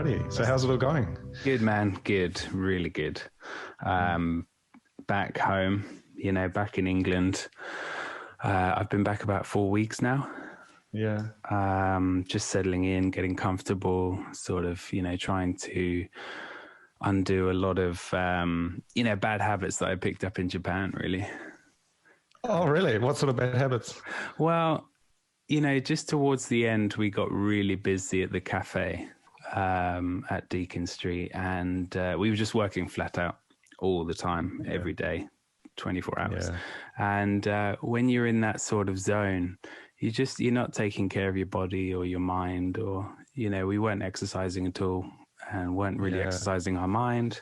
Alrighty. So how's it all going? Good, man. Good. Really good. Back home, back in England. I've been back about 4 weeks now. Yeah. Just settling in, getting comfortable, sort of, trying to undo a lot of, bad habits that I picked up in Japan, really. Oh, really? What sort of bad habits? Well, just towards the end, we got really busy at the cafe at Deacon Street, and we were just working flat out all the time, every day, 24 hours. Yeah. And when you're in that sort of zone, you're not taking care of your body or your mind, or, we weren't exercising at all and weren't really exercising our mind.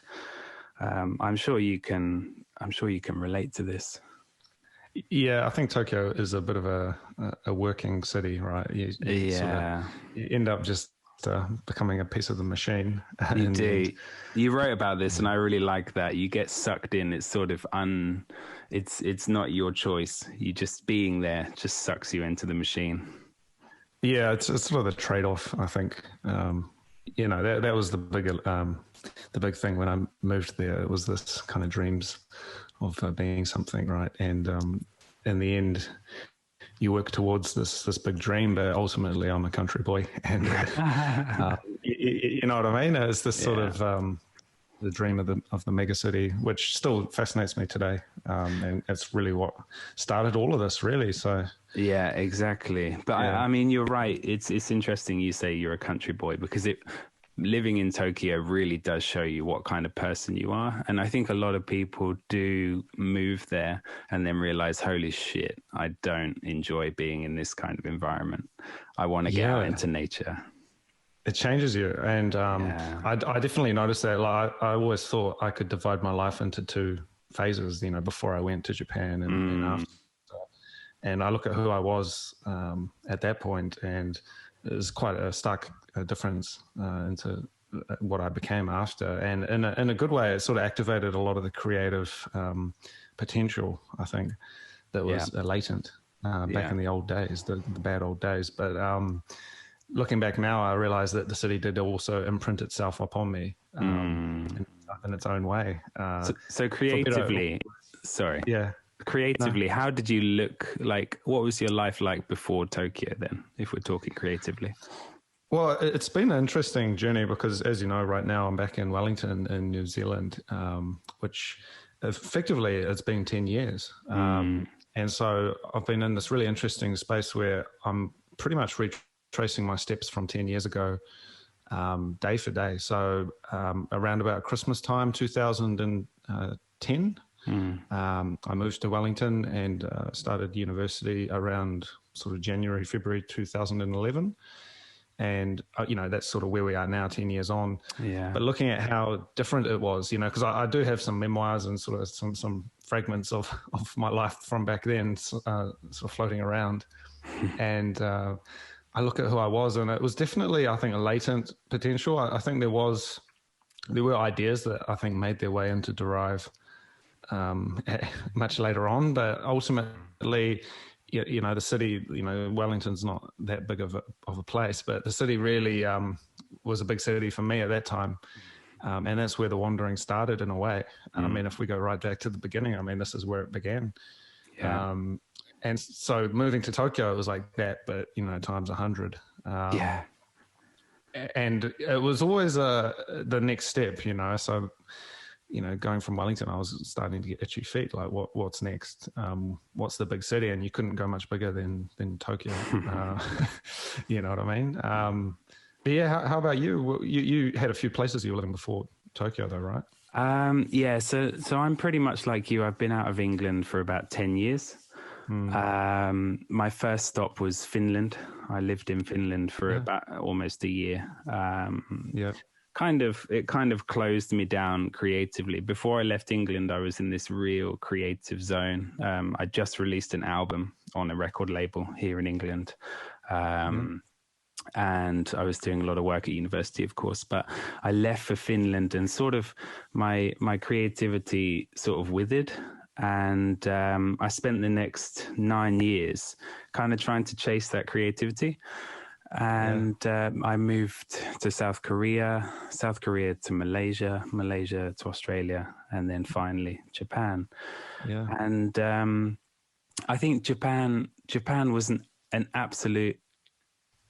I'm sure you can relate to this. Yeah, I think Tokyo is a bit of a working city, right? You end up just becoming a piece of the machine. You do. You wrote about this, and I really like that. You get sucked in. It's sort of it's not your choice. You just being there just sucks you into the machine. Yeah, it's sort of the trade-off, I think. That was the big thing when I moved there. It was this kind of dreams of being something, right? And in the end, you work towards this big dream, but ultimately I'm a country boy, and you know what I mean? It's this sort of the dream of the megacity, which still fascinates me today, and it's really what started all of this, really. So yeah, exactly. But I mean, you're right. It's interesting you say you're a country boy, because living in Tokyo really does show you what kind of person you are. And I think a lot of people do move there and then realize, holy shit, I don't enjoy being in this kind of environment. I want to get out into nature. It changes you. And I definitely noticed that. Like, I always thought I could divide my life into two phases, before I went to Japan and after. And I look at who I was at that point, and it was quite a stark difference into what I became after. And in a good way, it sort of activated a lot of the creative potential, I think, that was latent back in the old days, the bad old days. But looking back now, I realize that the city did also imprint itself upon me in its own way. So creatively, creatively, how did you look like? What was your life like before Tokyo then, if we're talking creatively? Well, it's been an interesting journey because, as you know, right now I'm back in Wellington in New Zealand, which effectively it's been 10 years. And so I've been in this really interesting space where I'm pretty much retracing my steps from 10 years ago, day for day. So around about Christmas time, 2010, I moved to Wellington and started university around sort of January, February 2011. And, that's sort of where we are now, 10 years on. Yeah. But looking at how different it was, because I do have some memoirs and sort of some fragments of my life from back then sort of floating around. And I look at who I was, and it was definitely, I think, a latent potential. I think there were ideas that I think made their way into Derive much later on. But ultimately, the city, Wellington's not that big of a place, but the city really was a big city for me at that time. And that's where the wandering started in a way. I mean, if we go right back to the beginning, I mean, this is where it began. Yeah. And so moving to Tokyo, it was like that, but, times 100. And it was always the next step, so... going from Wellington, I was starting to get itchy feet. Like, what's next? What's the big city? And you couldn't go much bigger than Tokyo. You know what I mean? But yeah, how about you? You had a few places you were living before Tokyo, though, right? So I'm pretty much like you. I've been out of England for about 10 years. My first stop was Finland. I lived in Finland for about almost a year. It kind of closed me down creatively. Before I left England, I was in this real creative zone. I just released an album on a record label here in England. And I was doing a lot of work at university, of course, but I left for Finland, and sort of my creativity sort of withered. And I spent the next 9 years kind of trying to chase that creativity. And I moved to South Korea to Malaysia, Malaysia to Australia, and then finally Japan. Yeah. And I think Japan was an absolute,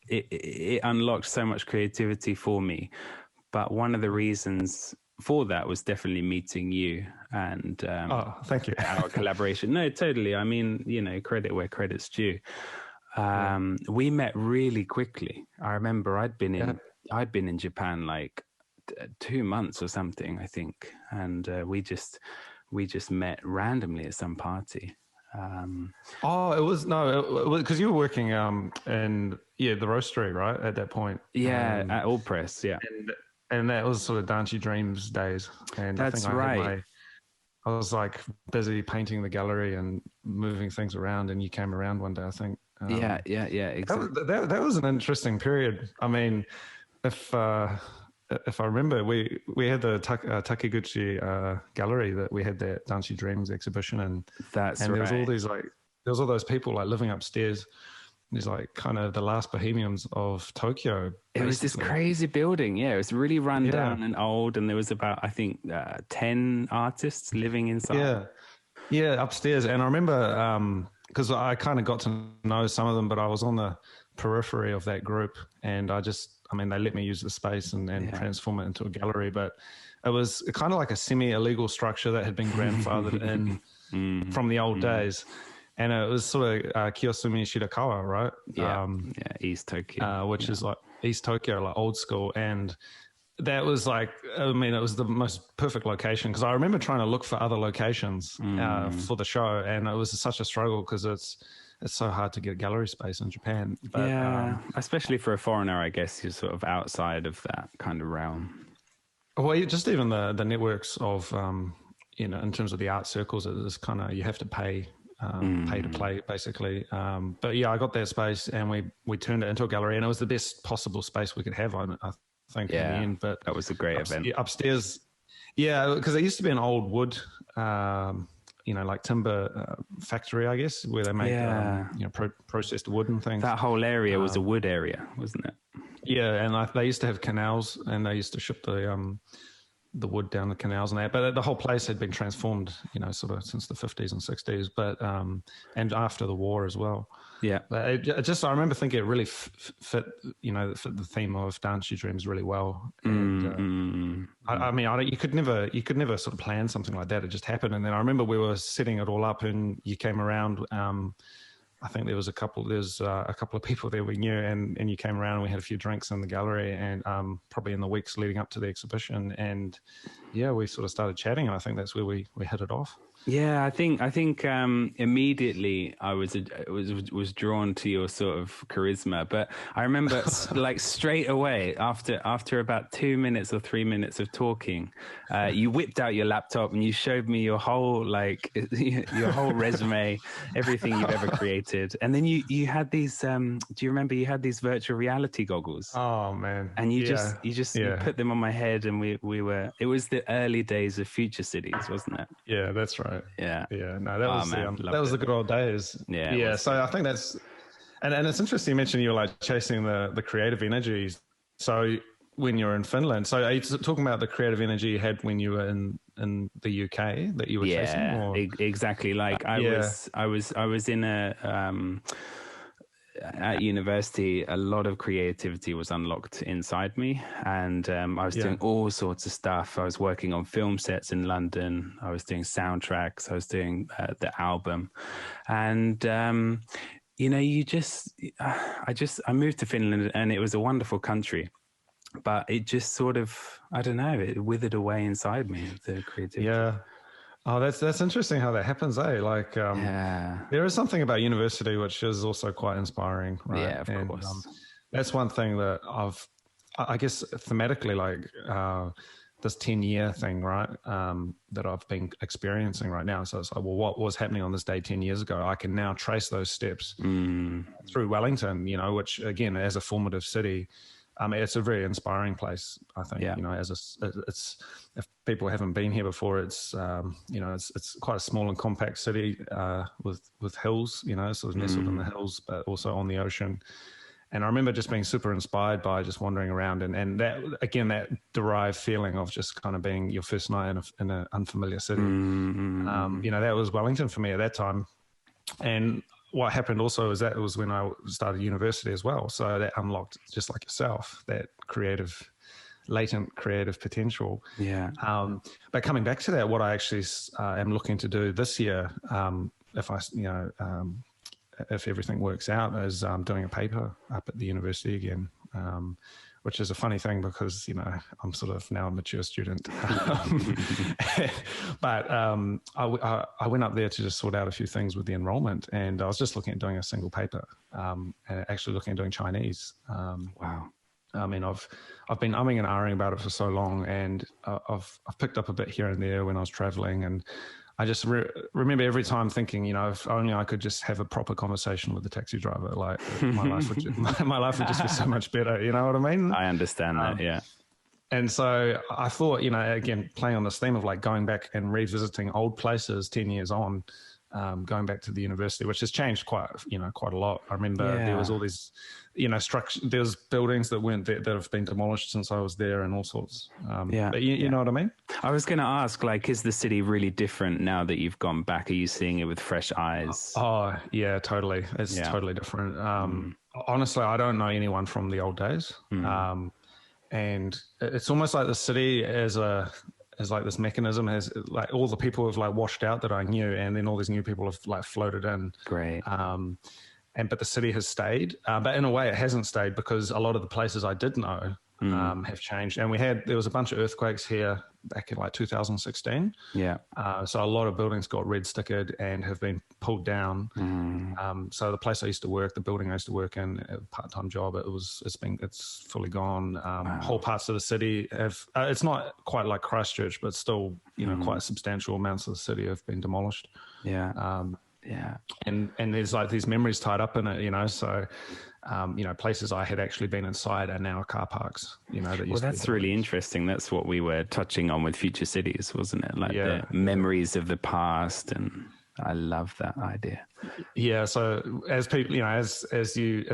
it unlocked so much creativity for me. But one of the reasons for that was definitely meeting you and thank you. our collaboration. No, totally. I mean, you know, credit where credit's due. We met really quickly. I remember I'd been in Japan like 2 months or something, I think, and we just met randomly at some party. It was because you were working in the roastery, right, at that point. At All Press, and that was sort of Danchy Dreams days. And that's right. I was like busy painting the gallery and moving things around, and you came around one day, I think. Exactly. That was an interesting period. I mean, if I remember, we had the Takiguchi gallery that we had that Danchy Dreams exhibition, and right. There was all those people like living upstairs. There's like kind of the last bohemians of Tokyo. Basically. It was this crazy building. Yeah, it was really run down and old, and there was about, I think, 10 artists living inside. Yeah, upstairs. And I remember because I kind of got to know some of them, but I was on the periphery of that group, and they let me use the space and transform it into a gallery. But it was kind of like a semi-illegal structure that had been grandfathered in from the old days. And it was sort of Kiyosumi Shirakawa, right? East Tokyo. Which is like East Tokyo, like old school. And that was like, I mean, it was the most perfect location, because I remember trying to look for other locations for the show. And it was such a struggle because it's so hard to get gallery space in Japan. But, especially for a foreigner, I guess you're sort of outside of that kind of realm. Well, just even the networks of, in terms of the art circles, it's kind of, you have to pay to play, basically. But yeah, I got that space, and we turned it into a gallery, and it was the best possible space we could have, I think, in the end. But that was a great event. Upstairs, because it used to be an old wood, like timber factory, I guess, where they make processed wood and things. That whole area was a wood area, wasn't it? Yeah, and they used to have canals, and they used to ship the wood down the canals and that, but the whole place had been transformed, sort of since the 50s and 60s, but and after the war as well. Yeah, but I remember thinking it really fit the theme of Danchy Dreams really well. And I mean, you could never sort of plan something like that. It just happened, and then I remember we were setting it all up, and you came around. I think there's a couple of people there we knew, and you came around and we had a few drinks in the gallery, and probably in the weeks leading up to the exhibition, and we sort of started chatting, and I think that's where we hit it off. Yeah, I think immediately I was drawn to your sort of charisma, but I remember like straight away after about 2 minutes or 3 minutes of talking, you whipped out your laptop and you showed me your whole resume, everything you've ever created, and then you had these. Do you remember you had these virtual reality goggles? Oh man! And you put them on my head, and we were. It was the early days of Future Cities, wasn't it? Yeah, that's right. Yeah. No, that was the good old days. Yeah. So I think that's, and it's interesting you mentioned you were like chasing the creative energies. So when you're in Finland, so are you talking about the creative energy you had when you were in the UK that you were chasing? Or? Exactly. Like I was in at university, a lot of creativity was unlocked inside me, and I was doing all sorts of stuff. I was working on film sets in London. I was doing soundtracks. I was doing the album, and I moved to Finland, and it was a wonderful country, but it just sort of, I don't know, it withered away inside me, the creativity. Yeah. Oh, that's interesting how that happens, eh? Like, there is something about university which is also quite inspiring, right? Yeah, of course. That's one thing that I guess thematically, like this 10-year thing, right? That I've been experiencing right now. So it's like, well, what was happening on this day 10 years ago? I can now trace those steps through Wellington, which again, as a formative city, it's a very inspiring place, I think. Yeah. It's if people haven't been here before, it's it's quite a small and compact city with hills, sort of nestled in the hills, but also on the ocean. And I remember just being super inspired by just wandering around, and that, again, that derived feeling of just kind of being your first night in an unfamiliar city. You know, that was Wellington for me at that time. And what happened also is that it was when I started university as well. So that unlocked, just like yourself, that latent creative potential. Yeah. But coming back to that, what I actually am looking to do this year, if everything works out, is doing a paper up at the university again, which is a funny thing because, you know, I'm sort of now a mature student. But I went up there to just sort out a few things with the enrollment, and I was just looking at doing a single paper, and actually looking at doing Chinese. Wow. I mean, I've been umming and ahhing about it for so long, and I've picked up a bit here and there when I was traveling, and I just remember every time thinking, you know, if only I could just have a proper conversation with the taxi driver, like my life would just be so much better. You know what I mean? I understand that. Yeah. And so I thought, you know, again, playing on this theme of like going back and revisiting old places 10 years on, going back to the university, which has changed quite a lot. I remember there was all these, you know, there's buildings that weren't there, that have been demolished since I was there, and all sorts. But you know what I mean? I was going to ask, like, is the city really different now that you've gone back? Are you seeing it with fresh eyes? Oh, yeah, totally. It's totally different. Honestly, I don't know anyone from the old days. And it's almost like the city as like this mechanism, has like all the people have like washed out that I knew, and then all these new people have like floated in. Great. But the city has stayed. But in a way it hasn't stayed, because a lot of the places I did know have changed. And there was a bunch of earthquakes here back in like 2016. Yeah. So a lot of buildings got red stickered and have been pulled down. So the place I used to work, the building I used to work in, a part-time job, it's fully gone. Whole parts of the city it's not quite like Christchurch, but still, you know, quite substantial amounts of the city have been demolished. Yeah. And there's like these memories tied up in it, you know. So, you know, places I had actually been inside are now car parks, you know. That's really interesting. That's what we were touching on with Future Cities, wasn't it? Like the memories of the past, and I love that idea. Yeah. So as people, you know, as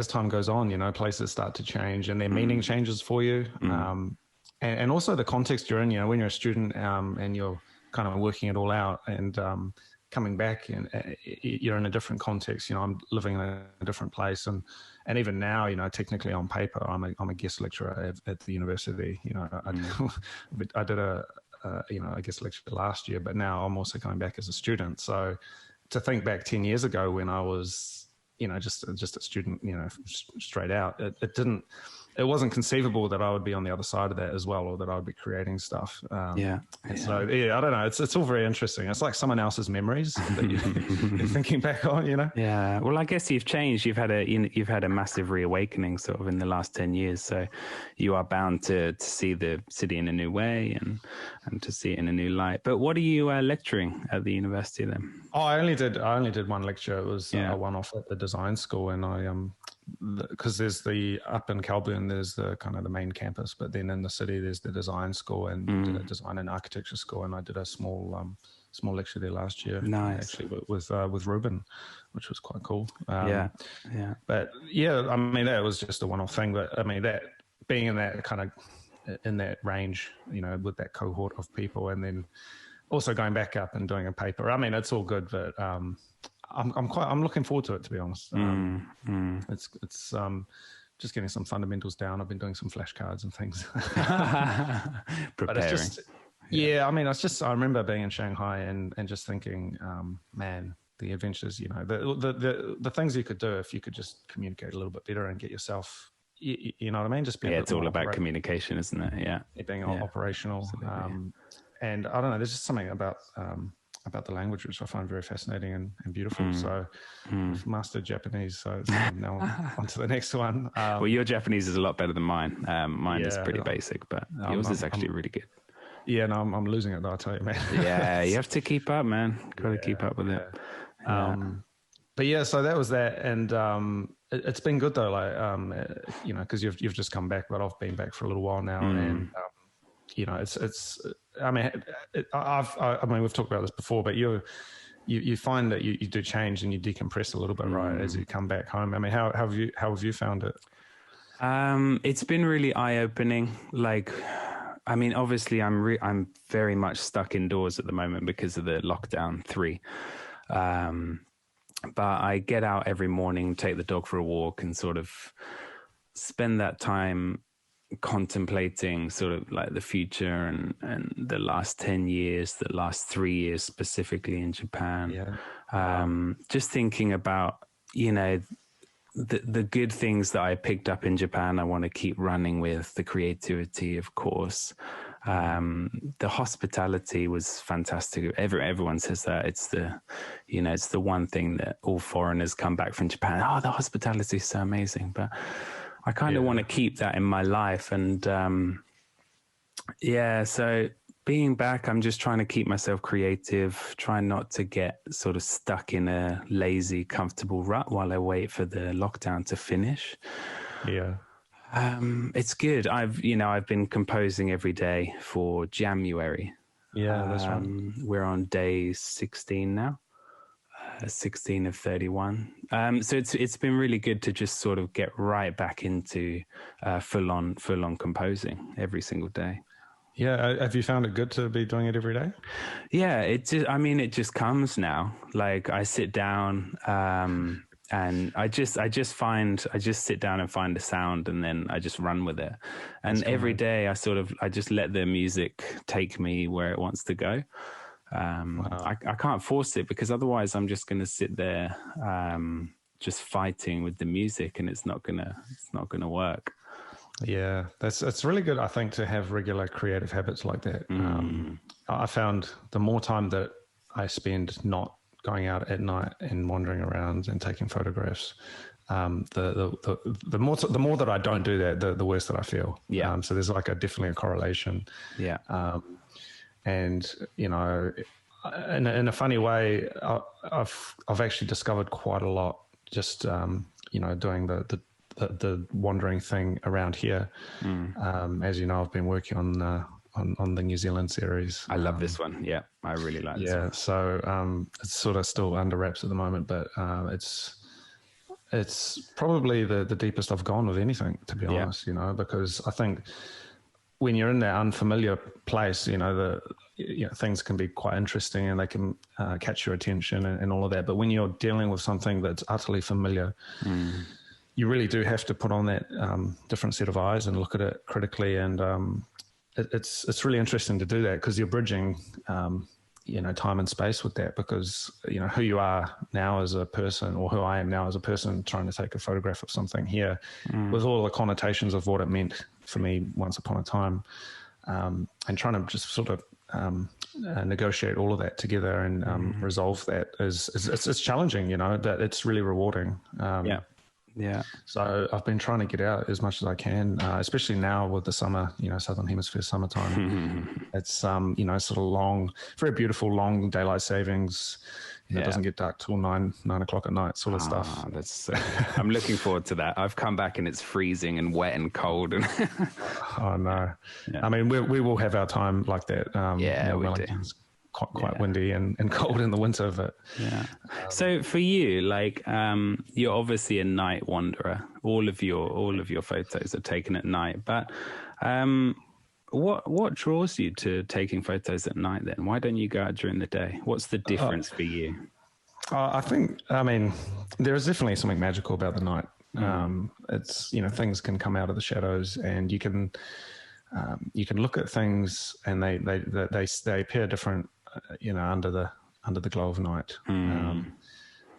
time goes on, you know, places start to change, and their meaning changes for you. And also the context you're in, you know, when you're a student, and you're kind of working it all out, and coming back, and you're in a different context. You know, I'm living in a different place, and even now, you know, technically on paper, I'm a guest lecturer at the university. You know, I did a guest lecture last year, but now I'm also coming back as a student. So to think back 10 years ago when I was, you know, just a student, you know, straight out, it wasn't conceivable that I would be on the other side of that as well, or that I would be creating stuff. So I don't know. It's all very interesting. It's like someone else's memories that you're thinking back on, you know? Yeah. Well, I guess you've changed. You've had a massive reawakening sort of in the last 10 years. So you are bound to see the city in a new way and to see it in a new light. But what are you lecturing at the university then? Oh, I only did one lecture. It was a one-off at the design school, and I because there's up in Kelburn, there's the kind of the main campus, but then in the city there's the design school and the design and architecture school, and I did a small lecture there last year. Nice. Actually, with Ruben, which was quite cool. But I mean, that was just a one-off thing. But I mean, that being in that kind of in that range, you know, with that cohort of people, and then also going back up and doing a paper. I mean, it's all good, but I'm looking forward to it, to be honest. It's just getting some fundamentals down. I've been doing some flashcards and things. Preparing. But it's just, I mean, I remember being in Shanghai and just thinking, man, the adventures, you know, the things you could do if you could just communicate a little bit better and get yourself, you know what I mean? Just be it's all about communication, isn't it? Yeah. Being operational. And I don't know, there's just something about the language which I find very fascinating and beautiful. So I've mastered Japanese, so it's now on to the next one. Well, your Japanese is a lot better than mine. Mine is pretty basic, but yours is actually really good. Yeah, no, I'm losing it though, I tell you, man. Yeah, you have to keep up, man. Got to keep up with it. But yeah, so that was that, and it's been good though, like you know, because you've just come back, but I've been back for a little while now, and you know, it's. I mean, I mean, we've talked about this before, but you find that you do change and you decompress a little bit, right, as you come back home. I mean, how have you found it? It's been really eye-opening. Like, I mean, obviously, I'm very much stuck indoors at the moment because of the lockdown 3. But I get out every morning, take the dog for a walk, and sort of spend that time contemplating sort of like the future and the last 10 years, the last 3 years specifically in Japan. Yeah. Just thinking about, you know, the good things that I picked up in Japan, I want to keep running with. The creativity, of course. The hospitality was fantastic. Everyone says that it's the one thing that all foreigners come back from Japan. Oh, the hospitality is so amazing. But I kind of want to keep that in my life. And so being back, I'm just trying to keep myself creative, trying not to get sort of stuck in a lazy, comfortable rut while I wait for the lockdown to finish. Yeah. It's good. I've been composing every day for January. Yeah, that's right. We're on day 16 now. 16 of 31. So it's been really good to just sort of get right back into full on composing every single day. Yeah, have you found it good to be doing it every day? Yeah, it just comes now. Like I sit down and I just sit down and find a sound, and then I just run with it. And every day I just let the music take me where it wants to go. I can't force it, because otherwise I'm just going to sit there just fighting with the music, and it's not gonna work. Yeah, it's really good, I think, to have regular creative habits like that. I found the more time that I spend not going out at night and wandering around and taking photographs, the more that I don't do that, the worse that I feel. Yeah. So there's like definitely a correlation. Yeah. And in a funny way, I've actually discovered quite a lot just doing the wandering thing around here. As you know, I've been working on the New Zealand series. I love this one. Yeah, I really like this one. Yeah, so it's sort of still under wraps at the moment, but it's probably the deepest I've gone with anything, to be honest. Because I think when you're in that unfamiliar place, things can be quite interesting and they can catch your attention and all of that. But when you're dealing with something that's utterly familiar, you really do have to put on that different set of eyes and look at it critically. And it's really interesting to do that, because you're bridging, time and space with that, because, who you are now as a person, or who I am now as a person trying to take a photograph of something here, with all the connotations of what it meant for me once upon a time, and trying to just sort of negotiate all of that together and resolve that it's challenging, but it's really rewarding. Yeah. So I've been trying to get out as much as I can, especially now with the summer, Southern Hemisphere summertime. It's, sort of long, very beautiful, long daylight savings. It doesn't get dark till 9 o'clock at night, sort of stuff. I'm looking forward to that. I've come back and it's freezing and wet and cold. Oh no! Yeah. I mean, we will have our time like that. We do. Quite windy and cold in the winter, but so for you, like you're obviously a night wanderer. All of your photos are taken at night, but what draws you to taking photos at night then? Why don't you go out during the day? What's the difference for you? I mean, there is definitely something magical about the night. It's, things can come out of the shadows, and you can look at things and they appear different, under the glow of night. And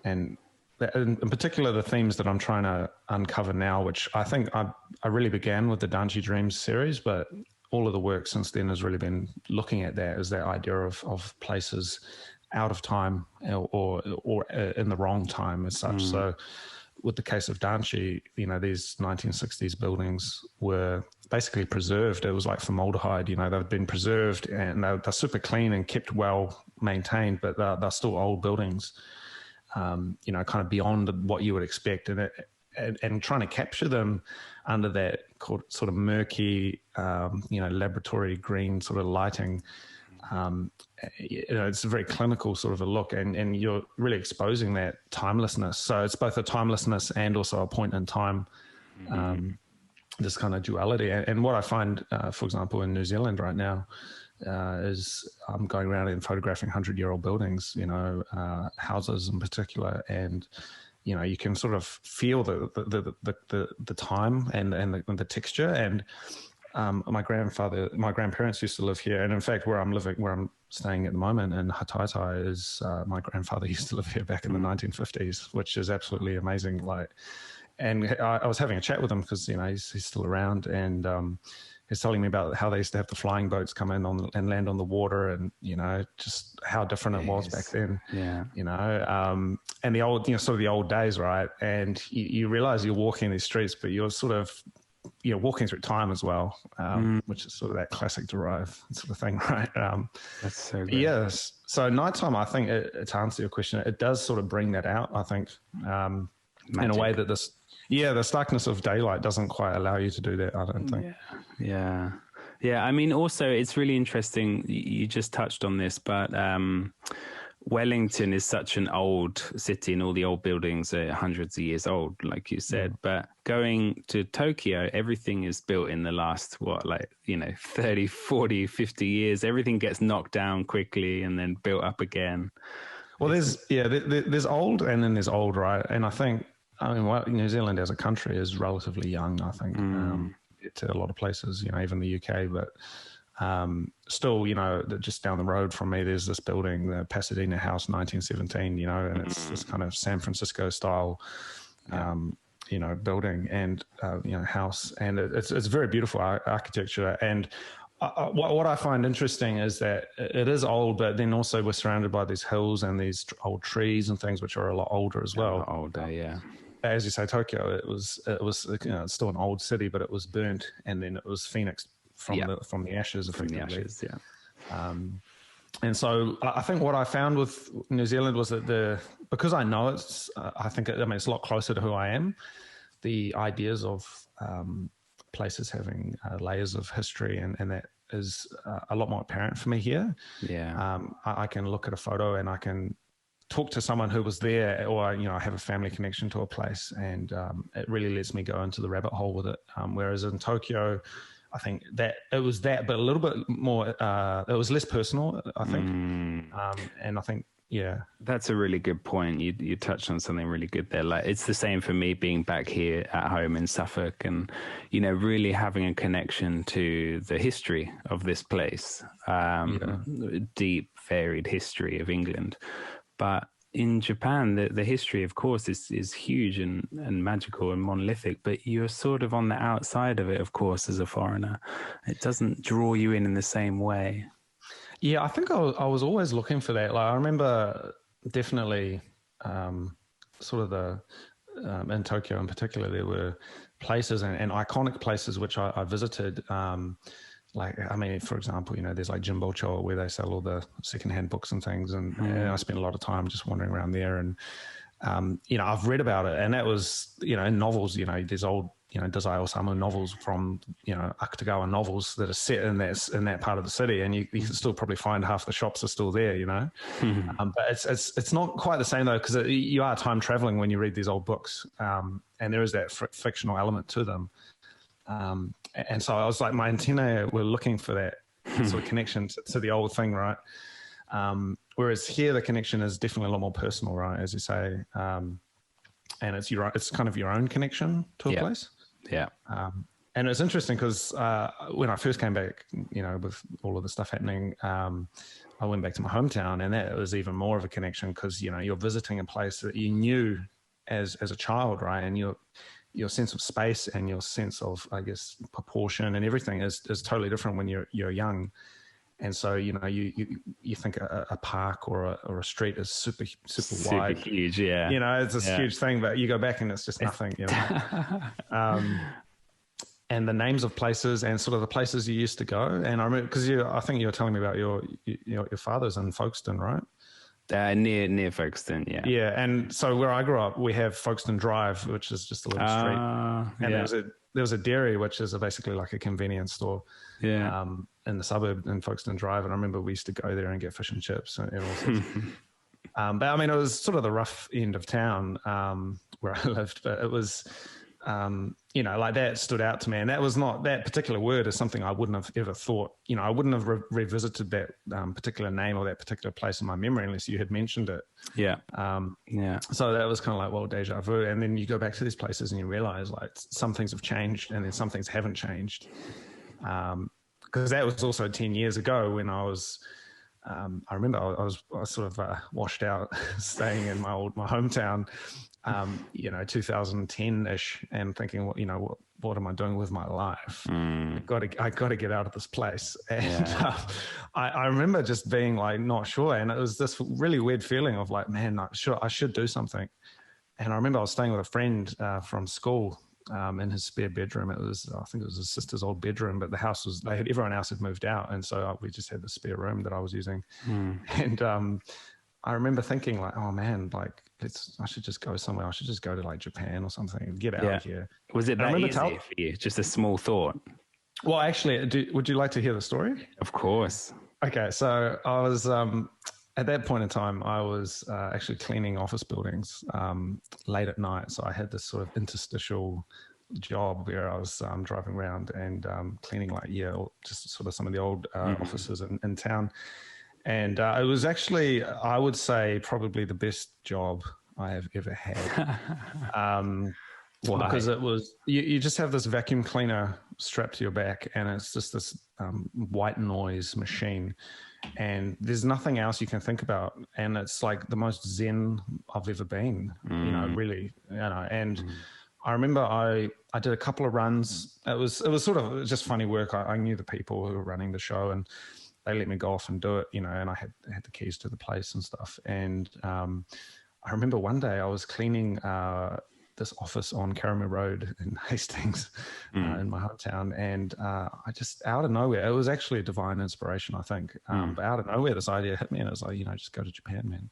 in particular, the themes that I'm trying to uncover now, which I think I really began with the Danchi Dreams series, but all of the work since then has really been looking at that, as that idea of places out of time or in the wrong time as such. So with the case of Danchi, these 1960s buildings were basically preserved. It was like formaldehyde, they've been preserved and they're super clean and kept well maintained, but they're still old buildings, kind of beyond what you would expect. And trying to capture them under that sort of murky, laboratory green sort of lighting, it's a very clinical sort of a look, and you're really exposing that timelessness. So it's both a timelessness and also a point in time. this kind of duality. And what I find, for example, in New Zealand right now, is I'm going around and photographing 100-year-old buildings, houses in particular, and you can sort of feel the time and the texture. And my grandparents used to live here, and in fact, where I'm staying at the moment in Hataitai is my grandfather used to live here back in the 1950s, which is absolutely amazing. And I was having a chat with him because he's still around, and he's telling me about how they used to have the flying boats come in and land on the water, and just how different it was back then. Yeah. And the old, sort of the old days, right? And you realize you're walking these streets, but you're sort of walking through time as well, which is sort of that classic Drive sort of thing, right? That's so good. Yes. So nighttime, I think, to answer your question, it does sort of bring that out, I think, in a way that the starkness of daylight doesn't quite allow you to do that, I don't think. Yeah. I mean, also, it's really interesting. You just touched on this, but Wellington is such an old city, and all the old buildings are hundreds of years old, like you said. But going to Tokyo, everything is built in the last, 30, 40, 50 years. Everything gets knocked down quickly and then built up again. Well, there's old and then there's old, right? And I think, New Zealand as a country is relatively young, I think, to a lot of places, even the UK, but still, just down the road from me, there's this building, the Pasadena House 1917, and it's this kind of San Francisco style, building and, house. And it's very beautiful architecture. And what I find interesting is that it is old, but then also we're surrounded by these hills and these old trees and things, which are a lot older as well. Older, yeah. As you say, Tokyo, it was it's still an old city, but it was burnt, and then it was phoenixed from the ashes, effectively. From the ashes, yeah. And so I think what I found with New Zealand was that because I know it's a lot closer to who I am. The ideas of places having layers of history and that is a lot more apparent for me here. Yeah. I can look at a photo and I can talk to someone who was there, or I have a family connection to a place, and it really lets me go into the rabbit hole with it. Whereas in Tokyo, I think that it was that, but a little bit more. It was less personal, I think, and I think. Yeah, that's a really good point. You touched on something really good there. Like, it's the same for me being back here at home in Suffolk, and really having a connection to the history of this place, deep, varied history of England. But in Japan, the history, of course, is huge and magical and monolithic. But you're sort of on the outside of it, of course, as a foreigner. It doesn't draw you in the same way. Yeah, I think I was always looking for that. Like, I remember definitely sort of in Tokyo in particular, there were places and iconic places which I visited. For example, there's like Jimbocho where they sell all the secondhand books and things. And I spent a lot of time just wandering around there. And, I've read about it. And that was, in novels, there's old, Dazai Osamu novels from, Akutagawa novels that are set in that part of the city, and you can still probably find half the shops are still there, but it's not quite the same though, because you are time traveling when you read these old books, and there is that fictional element to them, and so I was like, my antennae were looking for that sort of connection to the old thing, right? Whereas here the connection is definitely a lot more personal, right, as you say, and it's kind of your own connection to a place. Yeah. And it's interesting because when I first came back, with all of the stuff happening, I went back to my hometown, and that was even more of a connection because, you're visiting a place that you knew as a child, right? And your sense of space and your sense of, I guess, proportion and everything is totally different when you're young. And so, you think a park or a street is super wide, huge, yeah. It's a huge thing, but you go back and it's just nothing, and the names of places and sort of the places you used to go. And I remember, because I think you were telling me about your father's in Folkestone, right? Near Folkestone, yeah. Yeah, and so where I grew up, we have Folkestone Drive, which is just a little street. And there was a dairy, which is basically like a convenience store. Yeah. In the suburb in Folkestone Drive, and I remember we used to go there and get fish and chips and all sorts. But I mean, it was sort of the rough end of town where I lived, but it was you know, like that stood out to me. And that was not, that particular word is something I wouldn't have ever thought, you know, I wouldn't have revisited that particular name or that particular place in my memory unless you had mentioned it. Yeah. So that was kind of like, well, deja vu. And then you go back to these places and you realize like some things have changed and then some things haven't changed. Because that was also 10 years ago when I was, I remember I was sort of washed out staying in my hometown, you know, 2010-ish, and thinking, well, you know, what am I doing with my life? I got to get out of this place. And I remember just being like, not sure. And it was this really weird feeling of like, man, I should do something. And I remember I was staying with a friend from school in his spare bedroom. It was, I think it was his sister's old bedroom, but the house was, everyone else had moved out. And so we just had the spare room that I was using. And I remember thinking like, oh man, like I should just go somewhere. I should just go to like Japan or something and get out of here. Was it that easy for you? Just a small thought? Well, actually, would you like to hear the story? Of course. Okay. So I was, at that point in time, I was actually cleaning office buildings late at night. So I had this sort of interstitial job where I was driving around and cleaning like, just sort of some of the old offices in town. And it was actually, I would say, probably the best job I have ever had. Because it was, you just have this vacuum cleaner strapped to your back and it's just this white noise machine. And there's nothing else you can think about. And it's like the most zen I've ever been, you know, really, you know. And I remember I did a couple of runs. It was sort of just funny work. I knew the people who were running the show and they let me go off and do it, you know, and I had the keys to the place and stuff. And I remember one day I was cleaning this office on Karama Road in Hastings in my hometown. And I just, out of nowhere, it was actually a divine inspiration, I think. But out of nowhere, this idea hit me and it was like, you know, just go to Japan, man.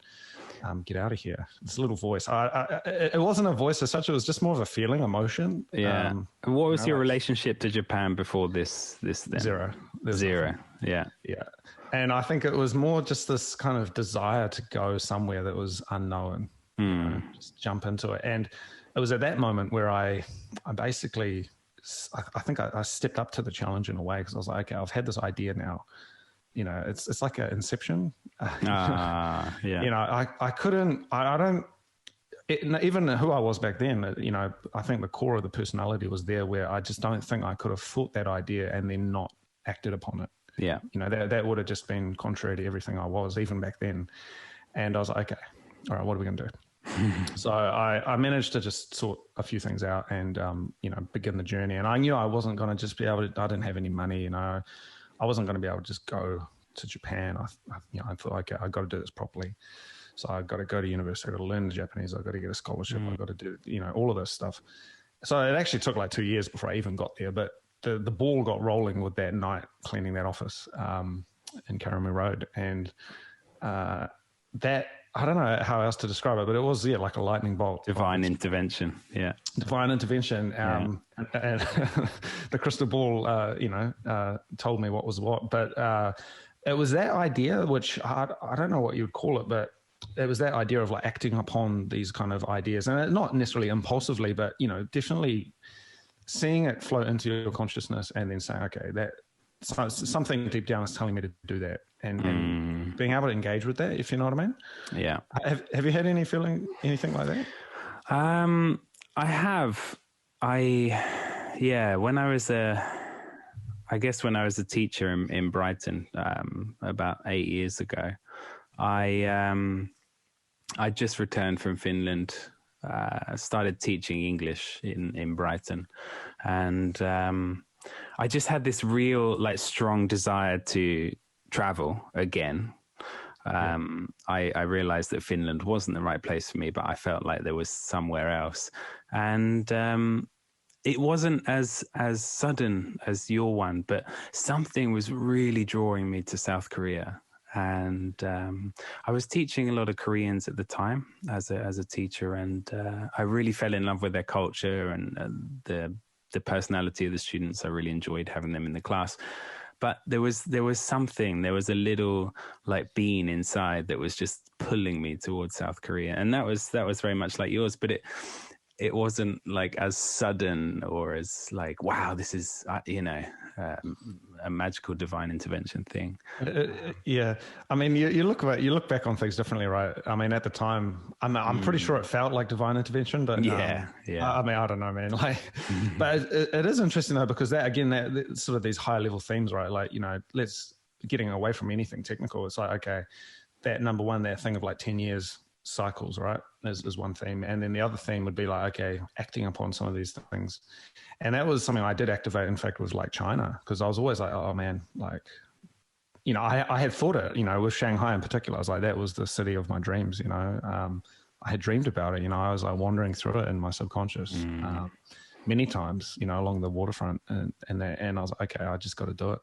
Get out of here. This little voice. It wasn't a voice as such. It was just more of a feeling, emotion. Yeah. What was your relationship to Japan before this then? Zero. Yeah. Yeah. And I think it was more just this kind of desire to go somewhere that was unknown, you know, just jump into it. And it was at that moment where I basically, I think I stepped up to the challenge in a way because I was like, okay, I've had this idea now. You know, it's like an inception. Yeah. You know, I couldn't, I don't, even who I was back then, you know, I think the core of the personality was there where I just don't think I could have thought that idea and then not acted upon it. Yeah. You know, that would have just been contrary to everything I was, even back then. And I was like, okay, all right, what are we going to do? So I managed to just sort a few things out and, you know, begin the journey. And I knew I wasn't going to just be able to, I didn't have any money, you know, I wasn't going to be able to just go to Japan. I thought, okay, I got to do this properly. So I got to go to university, I got to learn Japanese, I got to get a scholarship, I got to do, you know, all of this stuff. So it actually took like 2 years before I even got there, but the ball got rolling with that night cleaning that office in Karama Road. And that, I don't know how else to describe it, but it was, like a lightning bolt. Divine intervention. Yeah. Divine intervention. And the crystal ball, you know, told me what was what. But it was that idea, which I don't know what you would call it, but it was that idea of like acting upon these kind of ideas. And not necessarily impulsively, but, you know, definitely seeing it flow into your consciousness and then saying, okay, that something deep down is telling me to do that. And being able to engage with that, if you know what I mean. Yeah. Have you had anything like that? I have. When I was when I was a teacher in Brighton, about 8 years ago, I just returned from Finland, started teaching English in Brighton. And I just had this real, like, strong desire to travel again. I realized that Finland wasn't the right place for me, but I felt like there was somewhere else. And it wasn't as sudden as your one, but something was really drawing me to South Korea. And I was teaching a lot of Koreans at the time as a teacher, and I really fell in love with their culture and the personality of the students. I really enjoyed having them in the class. But there was a little like being inside that was just pulling me towards South Korea, and that was very much like yours. But it wasn't like as sudden or as like, wow, this is, a magical divine intervention thing. Yeah. I mean, you look back on things differently, right? I mean, at the time, I'm pretty sure it felt like divine intervention, but yeah. I mean, I don't know, man. Like, but it is interesting though, because that, again, that sort of these high level themes, right? Like, let's getting away from anything technical. It's like, okay, that number one, that thing of like 10 years cycles, right, is one theme. And then the other theme would be like, okay, acting upon some of these things. And that was something I did activate, in fact, was like China, because I was always like, oh man, like, I had thought it, with Shanghai in particular. I was like, that was the city of my dreams, I had dreamed about it, I was like wandering through it in my subconscious many times, along the waterfront, and I was like, okay, I just got to do it.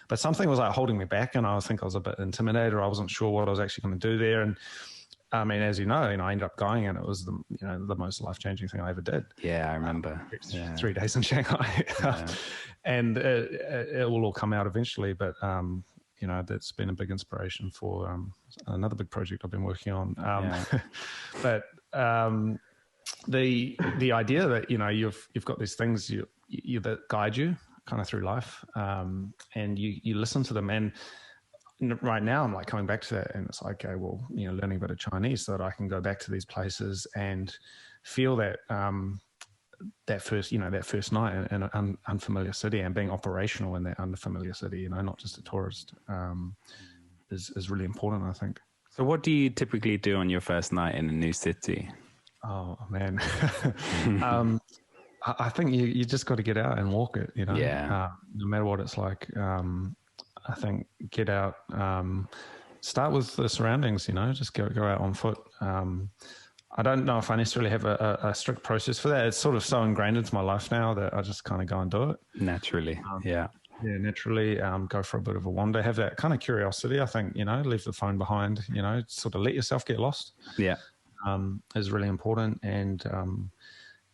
But something was like holding me back, and I think I was a bit intimidated, or I wasn't sure what I was actually going to do there. And I mean, as I ended up going, and it was the most life-changing thing I ever did. Yeah, I remember. 3 days in Shanghai. And it will all come out eventually, but that's been a big inspiration for another big project I've been working on. But the idea that you've got these things you that guide you kind of through life, and you listen to them. And right now I'm like coming back to that, and it's like, okay, well, learning a bit of Chinese so that I can go back to these places and feel that that first night in an unfamiliar city, and being operational in that unfamiliar city, not just a tourist, is really important, I think. So what do you typically do on your first night in a new city? Oh man. I think you just got to get out and walk it, no matter what it's like. I think get out, start with the surroundings, just go out on foot. I don't know if I necessarily have a strict process for that. It's sort of so ingrained into my life now that I just kind of go and do it. Naturally. Naturally. Go for a bit of a wander, have that kind of curiosity. I think, leave the phone behind, sort of let yourself get lost. Yeah. Is really important. And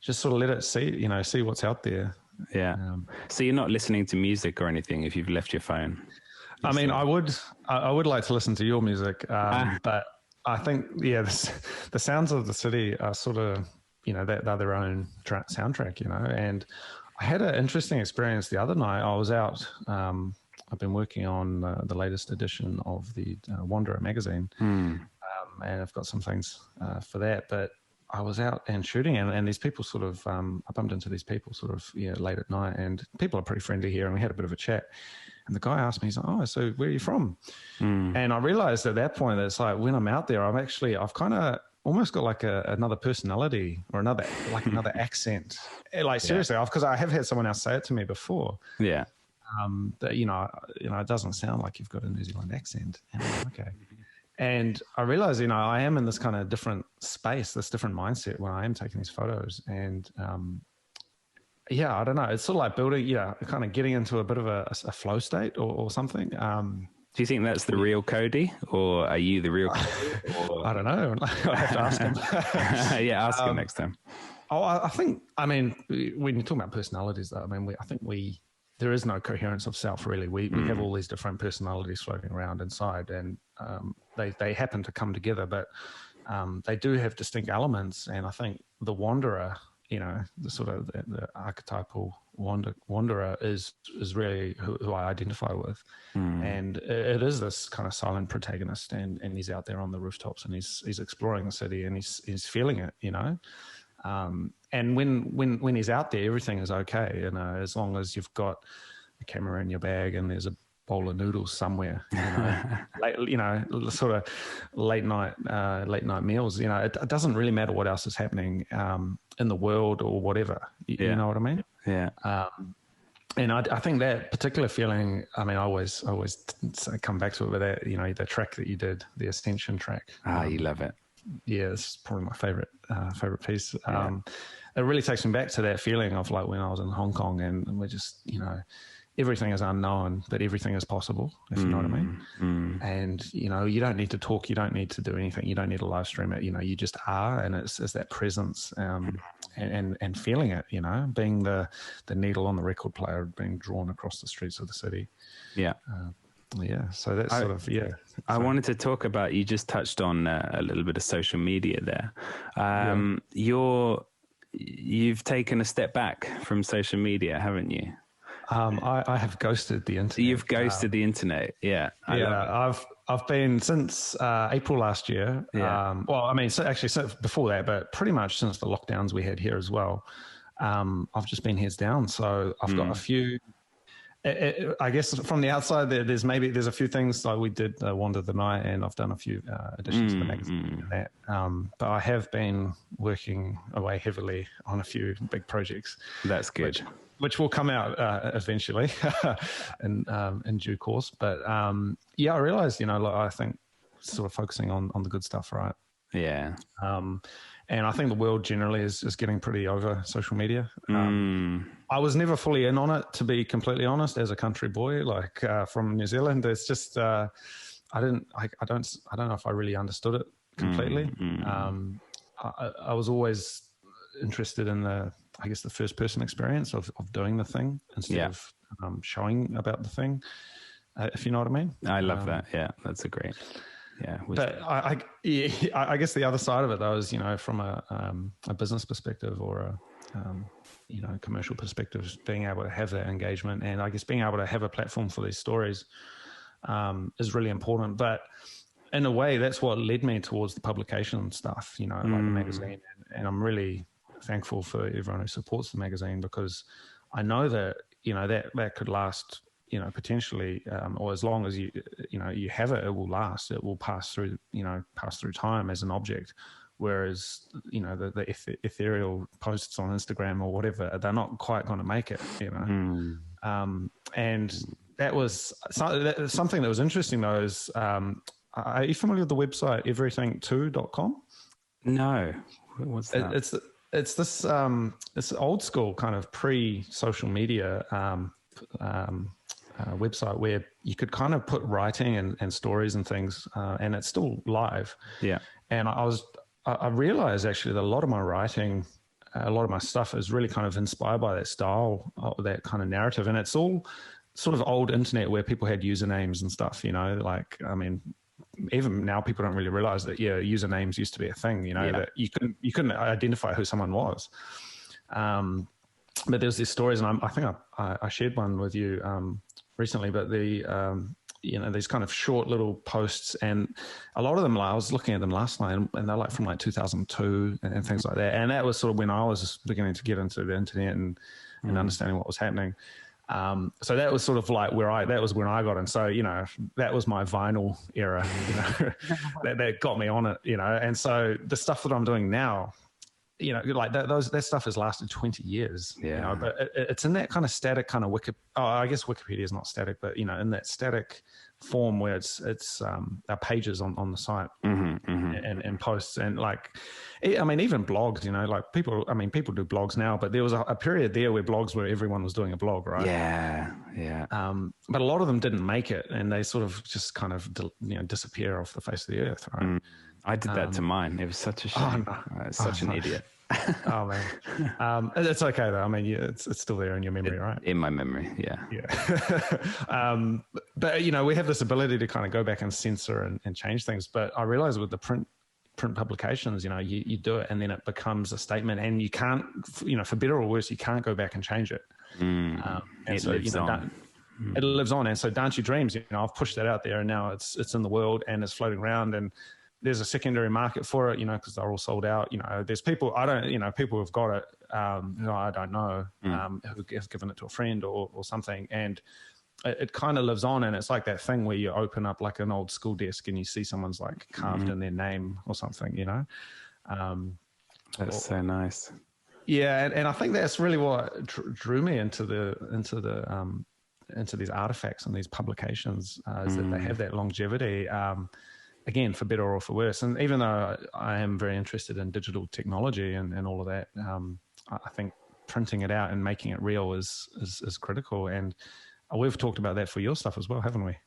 just sort of let it see what's out there. Yeah. So you're not listening to music or anything if you've left your phone? I mean, I would like to listen to your music, but I think, the sounds of the city are sort of, they're their own soundtrack, and I had an interesting experience the other night. I was out, I've been working on the latest edition of the Wanderer magazine, and I've got some things for that, but I was out and shooting, and these people sort of, I bumped into these people sort of, late at night, and people are pretty friendly here, and we had a bit of a chat. And the guy asked me, he's like, oh, so where are you from? And I realized at that point that it's like, when I'm out there, I've kind of almost got like another personality, or another accent. Like seriously, because I have had someone else say it to me before. Yeah. That, it doesn't sound like you've got a New Zealand accent. And I'm like, okay. And I realized, I am in this kind of different space, this different mindset when I am taking these photos. And, I don't know. It's sort of like building, kind of getting into a bit of a flow state or something. Do you think that's the real Cody, or are you the real Cody? Or... I don't know. I have to ask him. Ask him next time. I think, when you're talking about personalities, though, I think there is no coherence of self, really. We have all these different personalities floating around inside, and they happen to come together, but they do have distinct elements. And I think the wanderer, the sort of the archetypal wanderer is really who I identify with. And it is this kind of silent protagonist, and he's out there on the rooftops, and he's exploring the city, and he's feeling it, and when he's out there, everything is okay, as long as you've got a camera in your bag and there's a bowl of noodles somewhere, sort of late night meals. It doesn't really matter what else is happening in the world or whatever. You know what I mean? Yeah. And I think that particular feeling, I always come back to it with that, the track that you did, the Ascension track. You love it. Yeah, it's probably my favorite piece. It really takes me back to that feeling of like when I was in Hong Kong, and we're just, everything is unknown, but everything is possible, if you know what I mean. And, you don't need to talk. You don't need to do anything. You don't need to live stream it. You just are. And it's that presence and feeling it, being the needle on the record player being drawn across the streets of the city. Yeah. So that's I wanted to talk about, you just touched on a little bit of social media there. you've taken a step back from social media, haven't you? I have ghosted the internet. You've ghosted the internet. Yeah. I've been since April last year. Yeah. Well, I mean, so before that, but pretty much since the lockdowns we had here as well. I've just been heads down. So I've got a few. I guess from the outside, there's a few things like we did Wander the Night, and I've done a few editions of the magazine and that. But I have been working away heavily on a few big projects. That's good. Which will come out eventually in due course. But I realized, I think sort of focusing on the good stuff, right? Yeah. And I think the world generally is getting pretty over social media. I was never fully in on it, to be completely honest, as a country boy, like from New Zealand. It's just I don't know if I really understood it completely. I was always interested in the first person experience of doing the thing instead of showing about the thing, if you know what I mean. I love that. Yeah, that's a great. Yeah, but I guess the other side of it, though, is from a business perspective or a commercial perspective, being able to have that engagement, and I guess being able to have a platform for these stories is really important. But in a way, that's what led me towards the publication stuff, like the magazine, and I'm really thankful for everyone who supports the magazine, because I know that that could last. Potentially, or as long as you have it, it will last. It will pass through time as an object. Whereas, the ethereal posts on Instagram or whatever, they're not quite going to make it. And that was something that was interesting, though. Is are you familiar with the website everything2.com? No, what's that? It's this old school kind of pre-social media. Website where you could kind of put writing and stories and things, and it's still live. Yeah. And I realized actually that a lot of my writing, a lot of my stuff is really kind of inspired by that style, that kind of narrative. And it's all sort of old internet where people had usernames and stuff, like, I mean, even now people don't really realize that, usernames used to be a thing, that you couldn't identify who someone was. But there's these stories, and I think I shared one with you recently, but these kind of short little posts, and a lot of them, I was looking at them last night, and they're like from like 2002 and things like that. And that was sort of when I was beginning to get into the internet and understanding what was happening. So that was sort of like that was when I got in. So, that was my vinyl era, that got me on it, and so the stuff that I'm doing now, like that stuff has lasted 20 years, but it's in that kind of static kind of I guess Wikipedia is not static, but, in that static form where it's our pages on the site and posts, and like, I mean, even blogs, like people do blogs now, but there was a period there where blogs were everyone was doing a blog, right? Yeah. But a lot of them didn't make it, and they sort of just kind of, disappear off the face of the earth, right? I did that to mine. It was such a shame. Such an idiot. Oh man, it's okay though. I mean, it's still there in your memory, right? In my memory, yeah. But we have this ability to kind of go back and censor and change things. But I realize with the print publications, you do it, and then it becomes a statement, and you can't, for better or worse, you can't go back and change it. And it so lives on. It lives on, and so Dance Your Dreams, I've pushed that out there, and now it's in the world and it's floating around, and there's a secondary market for it, because they're all sold out. There's people people who've got it, I don't know, who has given it to a friend or something, and it kind of lives on. And it's like that thing where you open up like an old school desk and you see someone's like carved in their name or something, That's so nice. Yeah, and I think that's really what drew me into these artifacts and these publications, is that they have that longevity. Again, for better or for worse. And even though I am very interested in digital technology and all of that, I think printing it out and making it real is critical. And we've talked about that for your stuff as well, haven't we?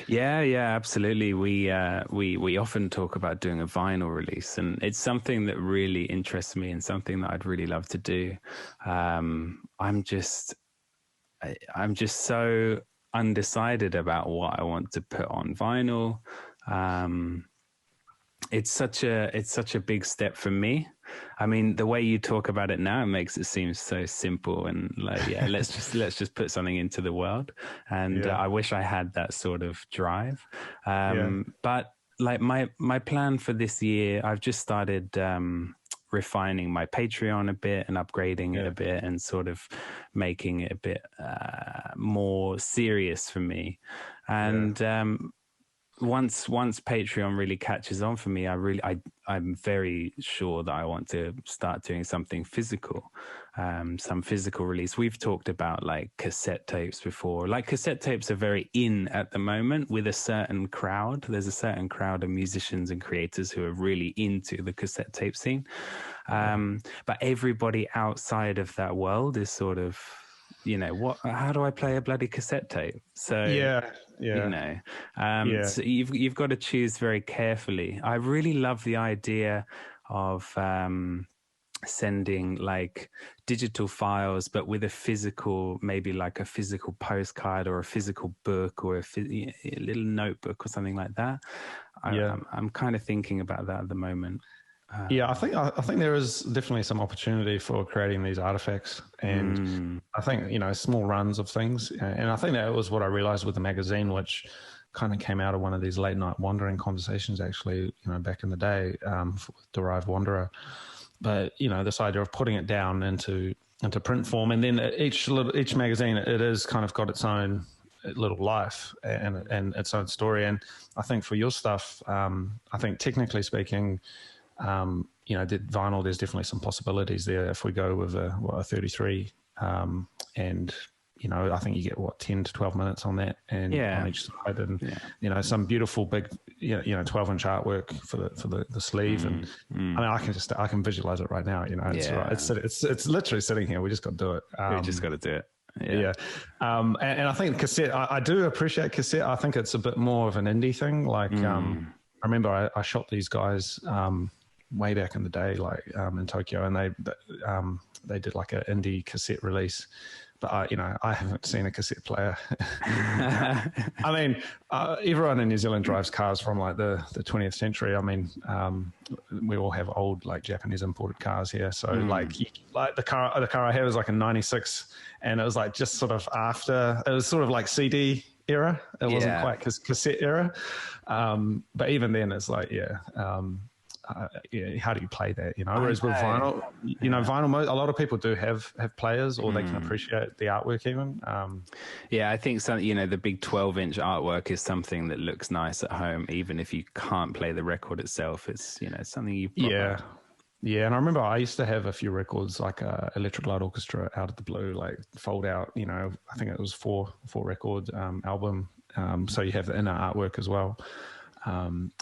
Yeah, absolutely. We often talk about doing a vinyl release, and it's something that really interests me and something that I'd really love to do. I'm just so undecided about what I want to put on vinyl. it's such a big step for me. I mean, the way you talk about it now, it makes it seem so simple and like, yeah, let's just put something into the world. And I wish I had that sort of drive. But like my plan for this year, I've just started refining my Patreon a bit and upgrading it a bit and sort of making it a bit more serious for me. And once Patreon really catches on for me, I'm very sure that I want to start doing something physical, some physical release. We've talked about like cassette tapes before. Like cassette tapes are very in at the moment with a certain crowd. There's a certain crowd of musicians and creators who are really into the cassette tape scene. But everybody outside of that world is sort of, you know, how do I play a bloody cassette tape? So you know, so you've got to choose very carefully. I really love the idea of sending like digital files, but with a physical, maybe like a physical postcard or a physical book or a little notebook or something like that. I'm kind of thinking about that at the moment. I think there is definitely some opportunity for creating these artifacts, and I think, you know, small runs of things. And I think that was what I realized with the magazine, which kind of came out of one of these late night wandering conversations, actually, you know, back in the day, with Derived Wanderer. But, you know, this idea of putting it down into print form, and then each magazine, it is kind of got its own little life and its own story. And I think for your stuff, I think technically speaking, you know, the vinyl, there's definitely some possibilities there if we go with a 33, and, you know, I think you get 10 to 12 minutes on that, and on each side, and you know, some beautiful big, you know, 12-inch artwork for the sleeve, and I mean, I can visualize it right now. You know, it's literally sitting here. We just got to do it. We just got to do it. And I think cassette, I do appreciate cassette. I think it's a bit more of an indie thing. Like, I remember I shot these guys way back in the day, like in Tokyo, and they did like an indie cassette release. But you know, I haven't seen a cassette player. I mean, everyone in New Zealand drives cars from like the 20th century. I mean, we all have old like Japanese imported cars here. So like the car I have is like a '96, and it was like just sort of after. It was sort of like CD era. It wasn't quite cassette era. But even then, it's like how do you play that? You know, whereas with vinyl, you know, vinyl, a lot of people do have players, or they can appreciate the artwork even. I think you know, the big 12-inch artwork is something that looks nice at home, even if you can't play the record itself. It's, you know, something you and I remember I used to have a few records, like Electric Light Orchestra, Out of the Blue, like fold out. You know, I think it was four record album. So you have the inner artwork as well.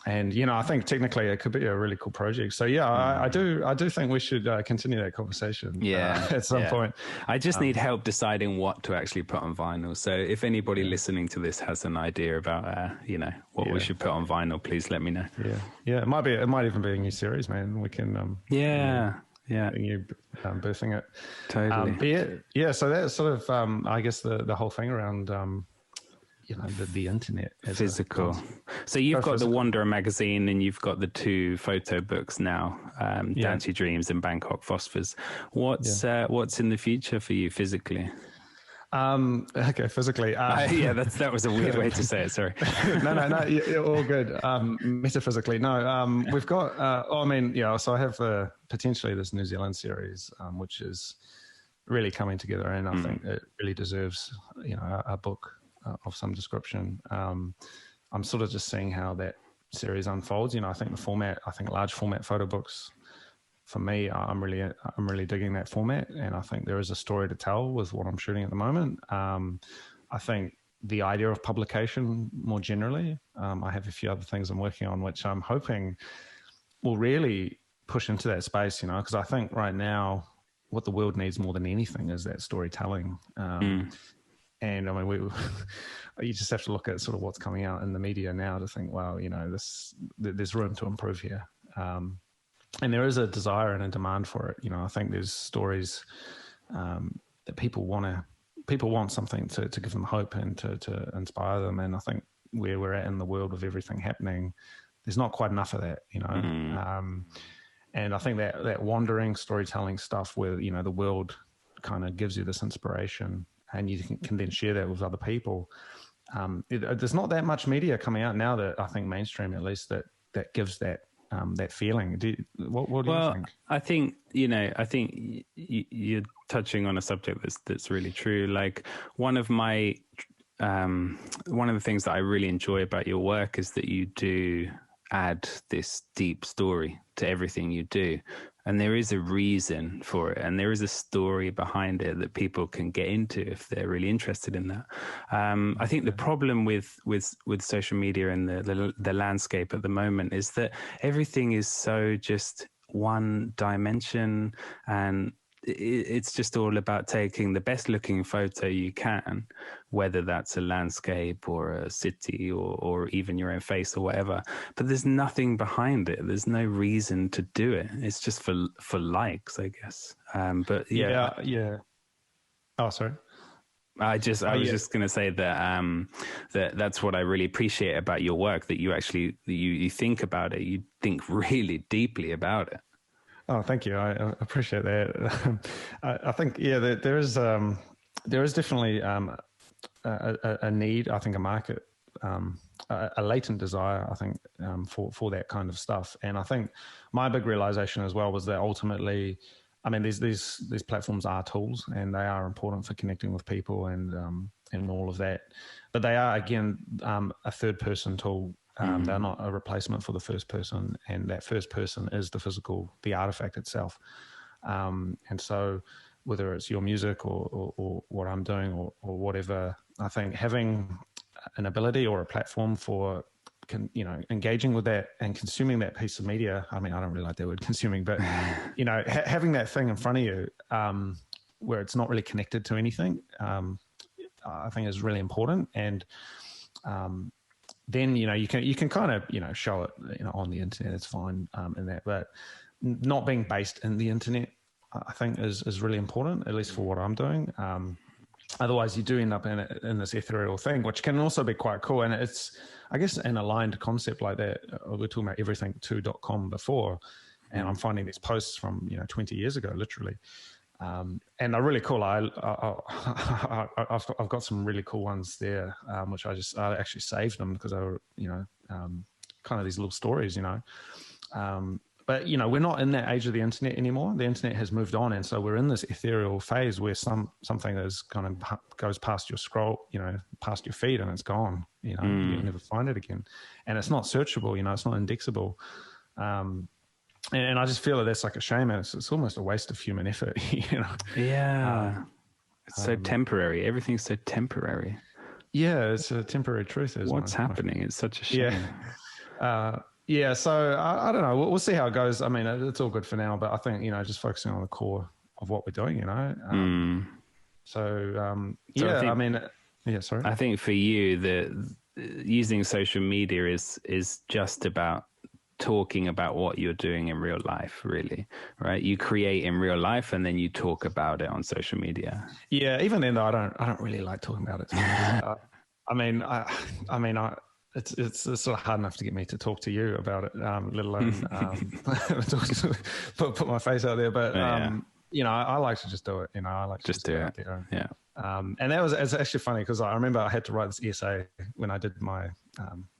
And you know, I think technically it could be a really cool project. So I do think we should continue that conversation. At some point. I just need help deciding what to actually put on vinyl. So if anybody listening to this has an idea about you know, what we should put on vinyl, please let me know. It might even be a new series, man. We can you birthing it totally. So that's sort of I guess the whole thing around you know, the internet physical. So you've got the Wanderer magazine, and you've got the two photo books now, Dance Dreams and Bangkok Phosphors. What's in the future for you physically? Okay, physically. That was a weird way to say it. Sorry. No, you're all good. Metaphysically, no. We've got. So I have potentially this New Zealand series, which is really coming together, and I think it really deserves, you know, a book of some description. I'm sort of just seeing how that series unfolds. You know, I think large format photo books, for me, I'm really digging that format, and I think there is a story to tell with what I'm shooting at the moment. I think the idea of publication more generally, I have a few other things I'm working on, which I'm hoping will really push into that space, you know, because I think right now what the world needs more than anything is that storytelling. And I mean, you just have to look at sort of what's coming out in the media now to think, wow, you know, there's room to improve here. And there is a desire and a demand for it. You know, I think there's stories that people want something to give them hope and to inspire them. And I think where we're at in the world with everything happening, there's not quite enough of that, and I think that wandering storytelling stuff where, the world kind of gives you this inspiration and you can then share that with other people. There's not that much media coming out now that I think mainstream, at least, that gives that feeling. What do you think? I think, you're touching on a subject that's really true. Like one of the things that I really enjoy about your work is that you do add this deep story to everything you do. And there is a reason for it, and there is a story behind it that people can get into if they're really interested in that. I think the problem with social media and the landscape at the moment is that everything is so just one dimension, and it's just all about taking the best looking photo you can, whether that's a landscape or a city or even your own face or whatever. But there's nothing behind it. There's no reason to do it. It's just for likes, I guess. But yeah. Oh, sorry. I was just going to say that that's what I really appreciate about your work, that you actually you think about it. You think really deeply about it. Oh, thank you. I appreciate that. I think, there is definitely a need, I think, a market, a latent desire, I think, for that kind of stuff. And I think my big realization as well was that ultimately, I mean, these platforms are tools, and they are important for connecting with people and all of that. But they are, again, a third person tool. They're not a replacement for the first person, and that first person is the artifact itself. And so whether it's your music or what I'm doing or whatever, I think having an ability or a platform for engaging with that and consuming that piece of media. I mean, I don't really like that word consuming, but having that thing in front of you where it's not really connected to anything, I think is really important. And then you can kind of show it on the internet. It's fine in that, but not being based in the internet, I think is really important, at least for what I'm doing. Otherwise, you do end up in this ethereal thing, which can also be quite cool. And it's, I guess, an aligned concept like that. We're talking about everything2.com before, and I'm finding these posts from 20 years ago, literally. And they're really cool. I've got some really cool ones there, which I actually saved them because they were, kind of these little stories, But, we're not in that age of the internet anymore. The internet has moved on. And so we're in this ethereal phase where something is kind of goes past your scroll, past your feed, and it's gone. You never find it again. And it's not searchable, it's not indexable. And I just feel that that's like a shame. And it's almost a waste of human effort, Yeah. It's so temporary. Everything's so temporary. Yeah, it's a temporary truth. What's happening? It's such a shame. Yeah. So I don't know. We'll see how it goes. I mean, it's all good for now, but I think, just focusing on the core of what we're doing, sorry. I think for you, using social media is just about talking about what you're doing in real life, really, right? You create in real life and then you talk about it on social media. Yeah. Even then, though, I don't really like talking about it. It's sort of hard enough to get me to talk to you about it, let alone put my face out there. But I like to just do it. I like to just do it. Yeah. And it's actually funny because I remember I had to write this essay when I did my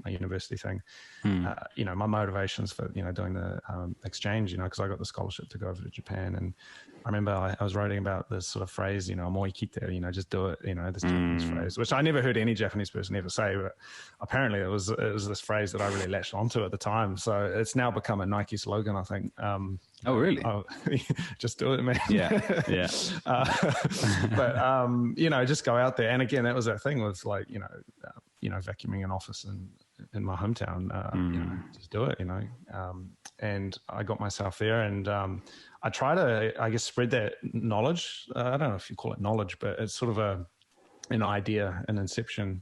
university thing. My motivations for doing the exchange, because I got the scholarship to go over to Japan, and I remember I was writing about this sort of phrase, moikite, just do it, this Japanese phrase, which I never heard any Japanese person ever say, but apparently it was this phrase that I really latched onto at the time. So it's now become a Nike slogan, I think. Oh, really? Just do it, man. Yeah. But, just go out there. And again, that was that thing with like, vacuuming an office in my hometown, just do it, and I got myself there, and I try to, I guess, spread that knowledge. I don't know if you call it knowledge, but it's sort of an idea, an inception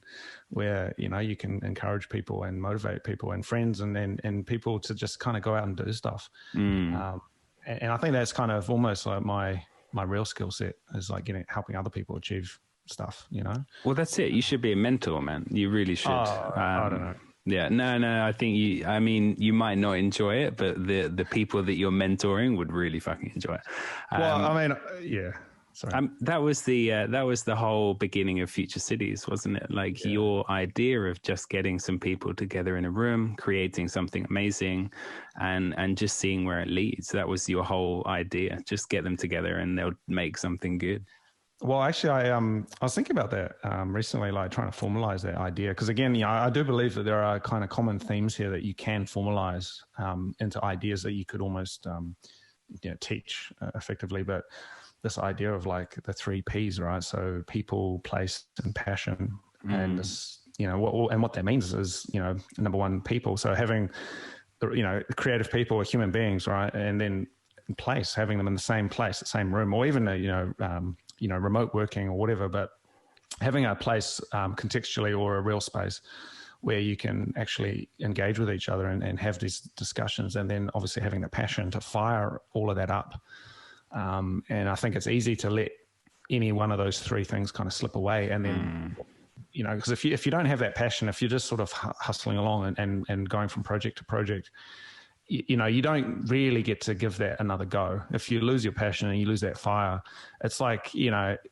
where, you can encourage people and motivate people and friends and people to just kind of go out and do stuff. And I think that's kind of almost like my real skill set is like helping other people achieve stuff, Well, that's it. You should be a mentor, man. You really should. I don't know. Yeah, no. I think you might not enjoy it, but the people that you're mentoring would really fucking enjoy it. Well, I mean, yeah. Sorry. That was the whole beginning of Future Cities, wasn't it? Like your idea of just getting some people together in a room, creating something amazing, and just seeing where it leads. That was your whole idea. Just get them together, and they'll make something good. Well, actually, I was thinking about that recently, like trying to formalize that idea. Because again, I do believe that there are kind of common themes here that you can formalize into ideas that you could almost teach effectively. But this idea of like the 3 Ps, right? So people, place, and passion. And this, what that means is, number one, people. So having, creative people or human beings, right? And then place, having them in the same place, the same room, or even, remote working or whatever, but having a place contextually or a real space where you can actually engage with each other and have these discussions, and then obviously having the passion to fire all of that up. And I think it's easy to let any one of those 3 things kind of slip away. And then, because if you don't have that passion, if you're just sort of hustling along and going from project to project, you don't really get to give that another go. If you lose your passion and you lose that fire, it's like,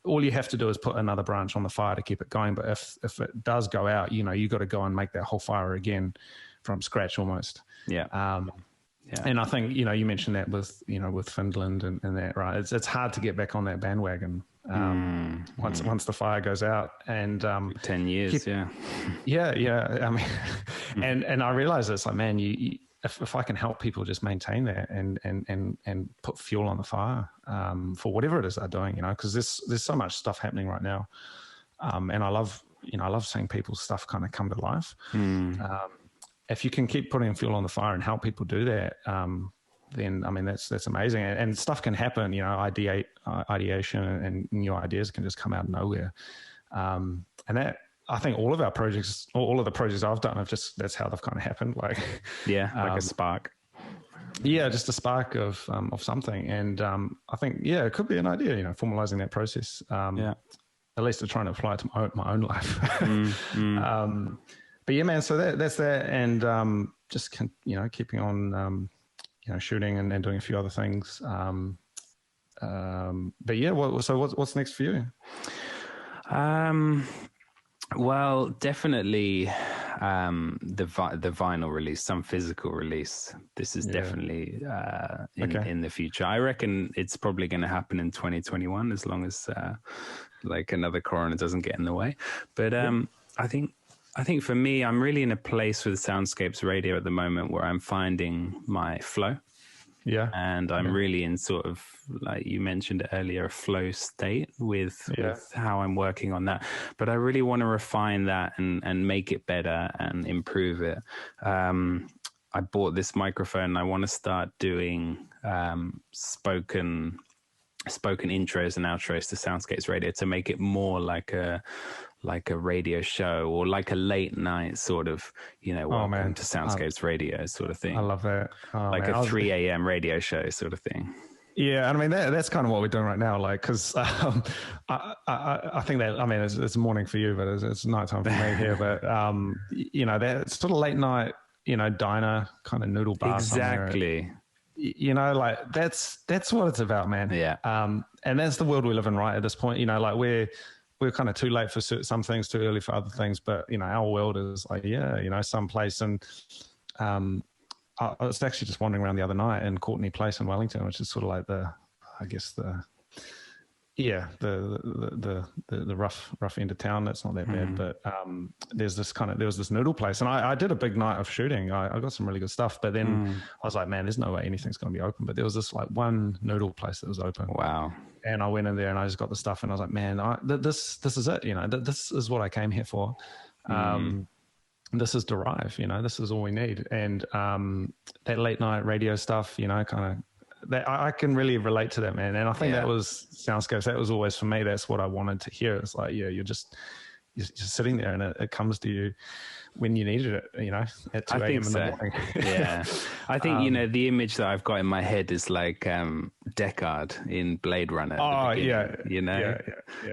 all you have to do is put another branch on the fire to keep it going. But if it does go out, you got to go and make that whole fire again from scratch almost. Yeah. Yeah. And I think, you mentioned that with Finland and that, right? It's hard to get back on that bandwagon once the fire goes out. And 10 years, yeah. I mean, and I realize it's like, man, if I can help people just maintain that and put fuel on the fire for whatever it is they're doing, because there's so much stuff happening right now, and I love seeing people's stuff kind of come to life. If you can keep putting fuel on the fire and help people do that, then I mean that's amazing, and stuff can happen. Ideation and new ideas can just come out of nowhere, and that I think all of our projects, all of the projects I've done, that's how they've kind of happened. Like like a spark. Yeah, just a spark of something, and I think it could be an idea. Formalizing that process. At least I'm trying to apply it to my own life. But yeah, man, so that's that. And just, keeping on, shooting and doing a few other things. But yeah, so what's next for you? Well, definitely the vinyl release, some physical release. This is definitely in the future. I reckon it's probably going to happen in 2021, as long as like another corona doesn't get in the way. But I think for me, I'm really in a place with Soundscapes Radio at the moment where I'm finding my flow. Yeah. And I'm really in sort of, like you mentioned earlier, a flow state with how I'm working on that. But I really want to refine that and make it better and improve it. I bought this microphone and I want to start doing spoken intros and outros to Soundscapes Radio to make it more like a radio show, or like a late night sort of, welcome to Soundscapes Radio sort of thing. I love that. Like a 3 a.m. radio show sort of thing. Yeah, and I mean that's kind of what we're doing right now. Like, because I think that, I mean, it's morning for you, but it's nighttime for me here. But that sort of late night, diner kind of noodle bar. Exactly. Like that's what it's about, man. Yeah. And that's the world we live in right at this point. Like we're kind of too late for some things, too early for other things. But, our world is like, someplace. And I was actually just wandering around the other night in Courtenay Place in Wellington, which is sort of like the rough end of town. That's not that bad. But there was this noodle place. And I did a big night of shooting. I got some really good stuff. But then I was like, man, there's no way anything's going to be open. But there was this like one noodle place that was open. Wow. And I went in there and I just got the stuff and I was like, man, this is it. This is what I came here for. This is Derive, this is all we need. And that late night radio stuff, kind of, that I can really relate to that, man. And I think that was Soundscapes. That was always for me. That's what I wanted to hear. It's like, you're just, you're sitting there and it comes to you when you needed it, you know, at 2 a.m. in the morning. Yeah. I think, you know, the image that I've got in my head is like Deckard in Blade Runner. Oh, yeah. You know,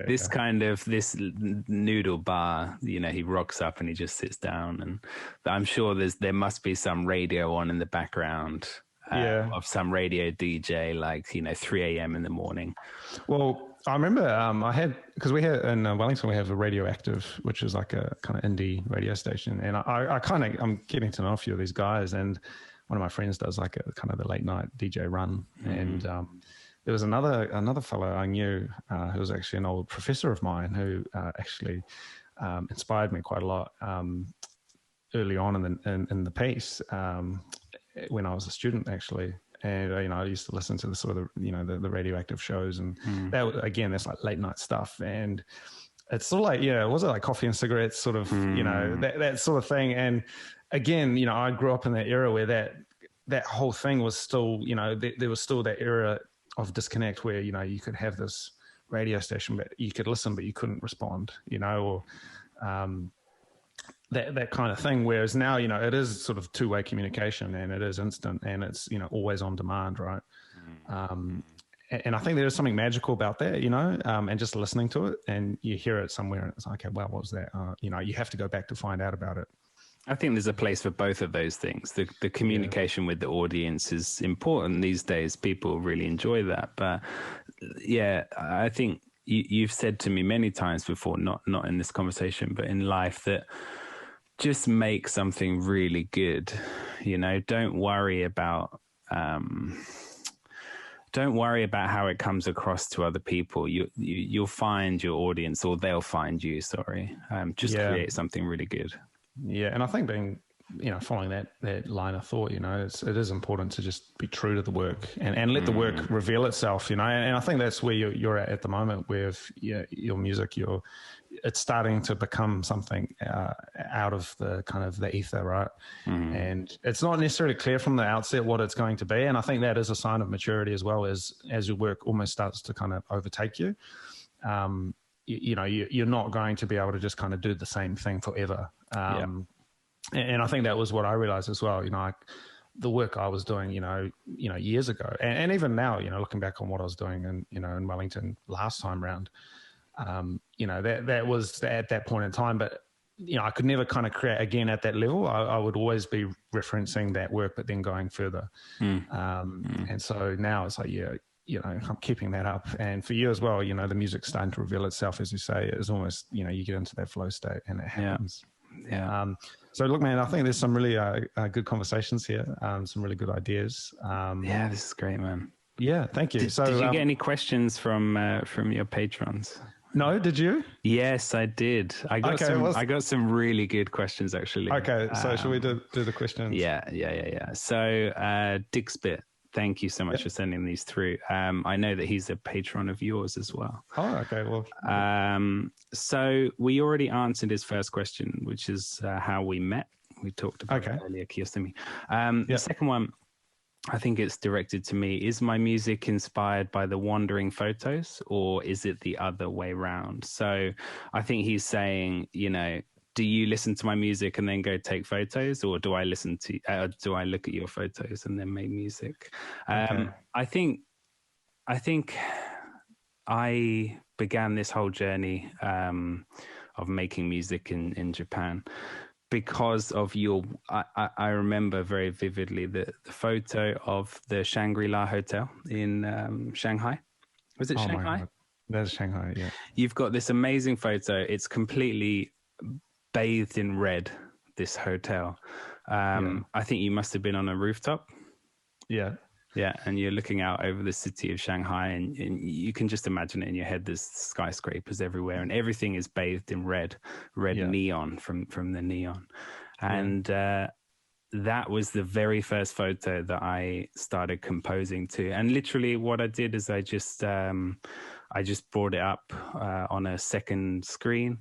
this kind of, this noodle bar, you know, he rocks up and he just sits down, and I'm sure there must be some radio on in the background. Of some radio DJ, like, you know, 3 a.m. in the morning. Well, I remember because we had in Wellington, we have a Radioactive, which is like a kind of indie radio station. And I'm getting to know a few of these guys. And one of my friends does like a kind of the late night DJ run. And there was another fellow I knew who was actually an old professor of mine who actually inspired me quite a lot early on in the piece. When I was a student, actually, and you know, I used to listen to the sort of the Radioactive shows, and that's like late night stuff, and it's sort of like was it like coffee and cigarettes, sort of that sort of thing. And again, you know, I grew up in that era where that whole thing was still, you know, there was still that era of disconnect where, you know, you could have this radio station, but you could listen, but you couldn't respond, you know, or that kind of thing. Whereas now, you know, it is sort of two-way communication, and it is instant, and it's, you know, always on demand, right? And I think there is something magical about that, you know, and just listening to it, and you hear it somewhere and it's like, okay, wow, what was that? You know, you have to go back to find out about it. I think there's a place for both of those things. The communication with the audience is important these days. People really enjoy that. But yeah, I think you've said to me many times before, not in this conversation, but in life, that just make something really good. You know, don't worry about how it comes across to other people. You'll find your audience, or they'll find you. Sorry, create something really good. Yeah, and I think following that line of thought, you know, it is important to just be true to the work and let the work reveal itself, you know. And I think that's where you're at the moment with your music. It's starting to become something out of the kind of the ether, right? And it's not necessarily clear from the outset what it's going to be. And I think that is a sign of maturity as well, as your work almost starts to kind of overtake you. You know, you're not going to be able to just kind of do the same thing forever. And I think that was what I realized as well. You know, the work I was doing, you know, years ago, and even now, you know, looking back on what I was doing in Wellington last time round, you know, that was at that point in time. But you know, I could never kind of create again at that level. I would always be referencing that work, but then going further. And so now it's like, you know, I'm keeping that up. And for you as well, you know, the music's starting to reveal itself, as you say. It's almost, you know, you get into that flow state and it happens. So look, man, I think there's some really good conversations here, some really good ideas. This is great, man. Yeah, thank you. Did you get any questions from your patrons? No, did you? Yes, I did. I got some really good questions, actually. Okay, so should we do the questions? Yeah. So Dixbit, thank you so much for sending these through. I know that he's a patron of yours as well. Oh, okay. Well, so we already answered his first question, which is how we met. We talked about it earlier, Kiyosumi. The second one, I think it's directed to me. Is my music inspired by the wandering photos, or is it the other way round? So I think he's saying, you know, do you listen to my music and then go take photos, or do I do I look at your photos and then make music? I think I began this whole journey of making music in Japan because of I remember very vividly the photo of the Shangri-La Hotel in Shanghai. Was it Shanghai? That's Shanghai, yeah. You've got this amazing photo. It's completely bathed in red, this hotel. I think you must have been on a rooftop. Yeah, and you're looking out over the city of Shanghai, and you can just imagine it in your head. There's skyscrapers everywhere, and everything is bathed in red neon from the neon. And that was the very first photo that I started composing to. And literally what I did is I just brought it up on a second screen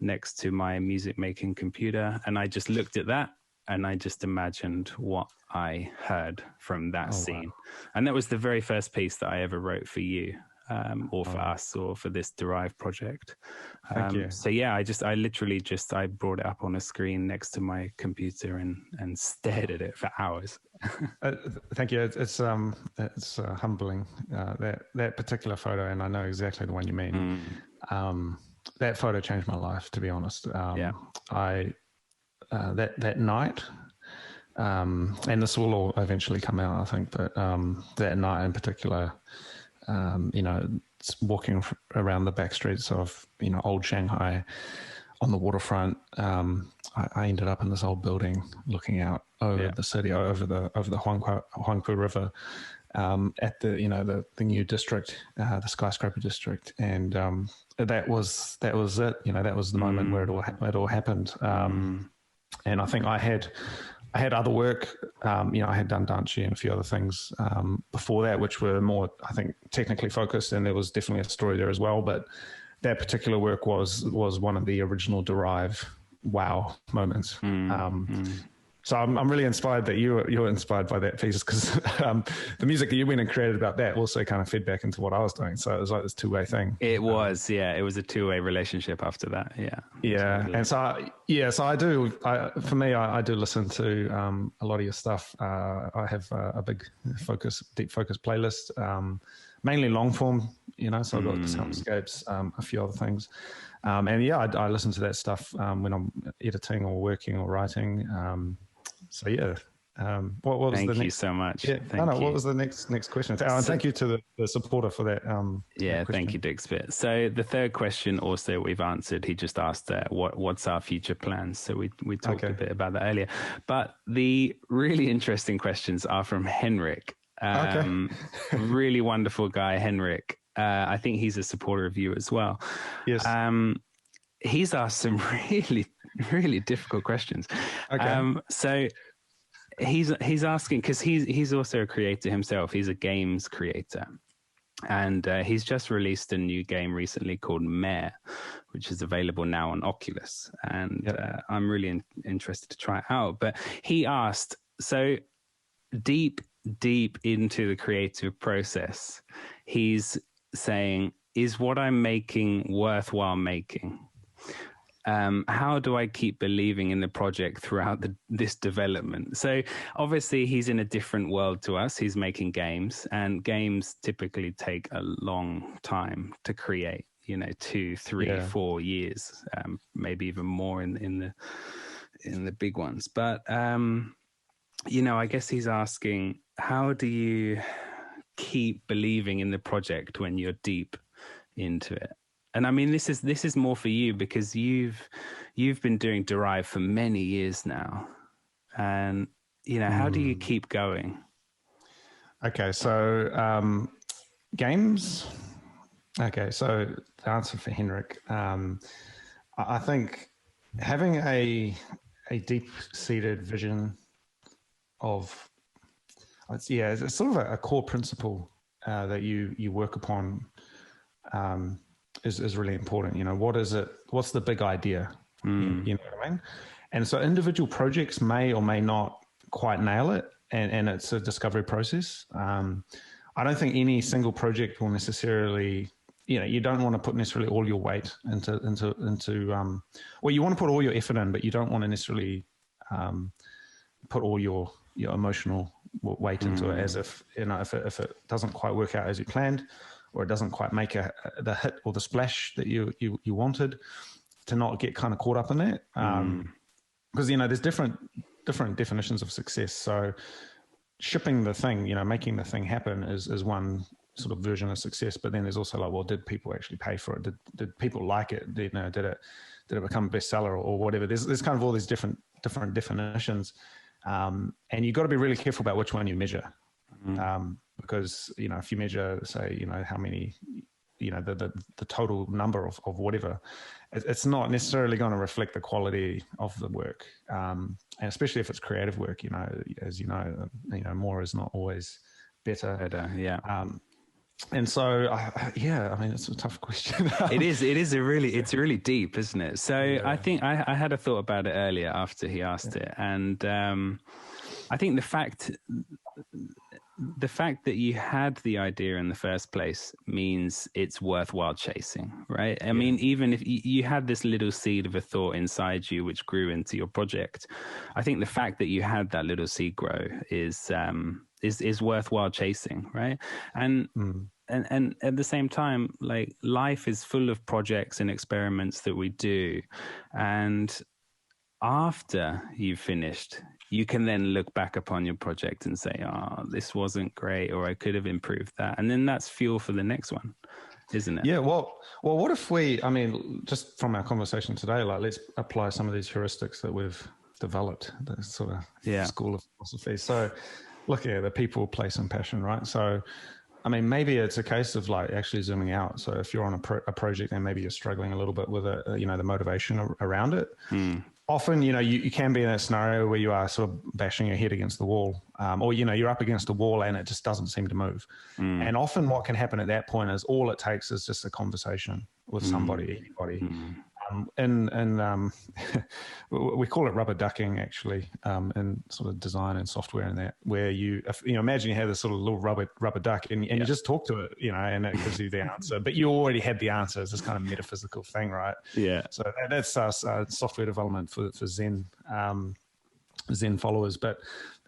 next to my music making computer, and I just looked at that. And I just imagined what I heard from that scene. Wow. And that was the very first piece that I ever wrote for you. or for us, or for this Derive project. Thank you. So yeah, I literally I brought it up on a screen next to my computer and stared at it for hours. Thank you. It's humbling, that particular photo, and I know exactly the one you mean. That photo changed my life, to be honest. That night, and this will all eventually come out, I think, but that night in particular, walking around the back streets of old Shanghai on the waterfront, I ended up in this old building looking out over the city, over the Huangpu River, at the new district, the skyscraper district, and that was it. That was the moment where it all happened. And I think I had other work. I had done Danchi and a few other things before that, which were more, I think, technically focused, and there was definitely a story there as well. But that particular work was one of the original Derive wow moments. So I'm really inspired that you're inspired by that piece, because the music that you went and created about that also kind of fed back into what I was doing. So it was like this two-way thing. It was, it was a two-way relationship after that. Yeah. Absolutely. And so I do. I do listen to a lot of your stuff. I have a big deep focus playlist, mainly long form. So I've got the soundscapes, a few other things. I listen to that stuff when I'm editing or working or writing. What was thank the next? you so much. Yeah, what was the next question? Thank you to the supporter for that. Thank you, Dick Spit. So the third question also we've answered. He just asked what's our future plans. So we talked a bit about that earlier. But the really interesting questions are from Henrik. Really wonderful guy, Henrik. I think he's a supporter of you as well. Yes. He's asked some really, really difficult questions. So he's asking, because he's also a creator himself. He's a games creator, and he's just released a new game recently called Mare, which is available now on Oculus, and I'm really interested to try it out. But he asked, so deep into the creative process, he's saying, is what I'm making worthwhile making? How do I keep believing in the project throughout this development? So obviously he's in a different world to us. He's making games, and games typically take a long time to create, 2, 3, 4 years, maybe even more in the big ones. But, I guess he's asking, how do you keep believing in the project when you're deep into it? And I mean, this is more for you, because you've been doing Derive for many years now, and how do you keep going? Okay, so games. Okay, so the answer for Henrik, I think having a deep-seated vision of, it's sort of a core principle that you work upon. Is really important. What is it? What's the big idea? You know what I mean? And so individual projects may or may not quite nail it, and it's a discovery process. I don't think any single project will necessarily, you don't want to put necessarily all your weight into well, you want to put all your effort in, but you don't want to necessarily put all your emotional weight into it, as if if it doesn't quite work out as you planned, or it doesn't quite make the hit or the splash that you wanted, to not get kind of caught up in that. Because, there's different definitions of success. So shipping the thing, making the thing happen is one sort of version of success. But then there's also like, well, did people actually pay for it? Did people like it? Did it become a bestseller or whatever? There's kind of all these different definitions. And you've got to be really careful about which one you measure. Because, if you measure, say, how many, the total number of whatever, it's not necessarily going to reflect the quality of the work. And especially if it's creative work, as more is not always better. And so, I mean, it's a tough question. It's really deep, isn't it? So I think I had a thought about it earlier after he asked it. And I think the fact the fact that you had the idea in the first place means it's worthwhile chasing, right? I mean, even if you had this little seed of a thought inside you which grew into your project, I think the fact that you had that little seed grow is worthwhile chasing, right? And and at the same time, like, life is full of projects and experiments that we do, and after you've finished, you can then look back upon your project and say, oh, this wasn't great, or I could have improved that. And then that's fuel for the next one, isn't it? Yeah. Well, what if I mean, just from our conversation today, like, let's apply some of these heuristics that we've developed, the sort of school of philosophy. So look at the people, place, and passion, right? So, I mean, maybe it's a case of like actually zooming out. So if you're on a project and maybe you're struggling a little bit with the motivation around it, often, you can be in a scenario where you are sort of bashing your head against the wall, or, you're up against a wall and it just doesn't seem to move. And often what can happen at that point is all it takes is just a conversation with somebody, anybody. And we call it rubber ducking, actually, in sort of design and software, and that, where you imagine you have this sort of little rubber duck, and you just talk to it, and it gives you the answer, but you already had the answer. It's this kind of metaphysical thing, right? Yeah. So that's software development for Zen followers. But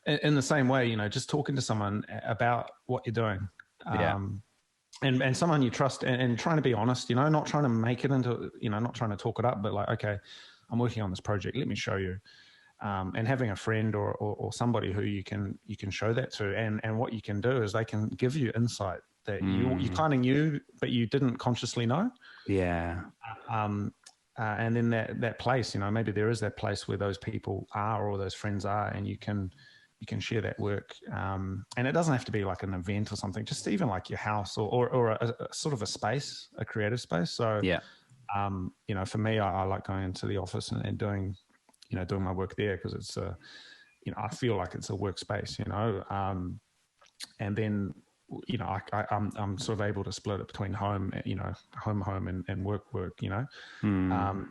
in the same way, just talking to someone about what you're doing. And someone you trust, and trying to be honest, not trying to make it into, not trying to talk it up, but like, okay, I'm working on this project, let me show you. And having a friend or somebody who you can show that to, and what you can do is they can give you insight that you kind of knew, but you didn't consciously know. Yeah. And then that place, maybe there is that place where those people are, or those friends are, and you can share that work. And it doesn't have to be like an event or something, just even like your house or a sort of a space, a creative space. So, for me, I like going into the office and doing my work there, because it's I feel like it's a workspace, and then, I'm sort of able to split it between home, home and work,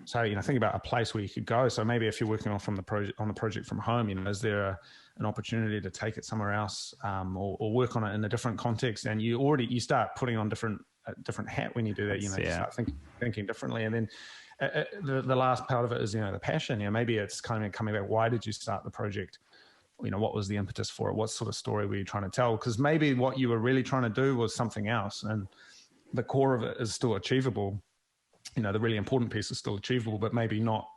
so, think about a place where you could go. So maybe if you're working on the project from home, is there an opportunity to take it somewhere else, or work on it in a different context? And you start putting on different hat when you do that. You start thinking differently. And then the last part of it is, the passion. Maybe it's kind of coming back. Why did you start the project? What was the impetus for it? What sort of story were you trying to tell? Because maybe what you were really trying to do was something else, and the core of it is still achievable. The really important piece is still achievable, but maybe not,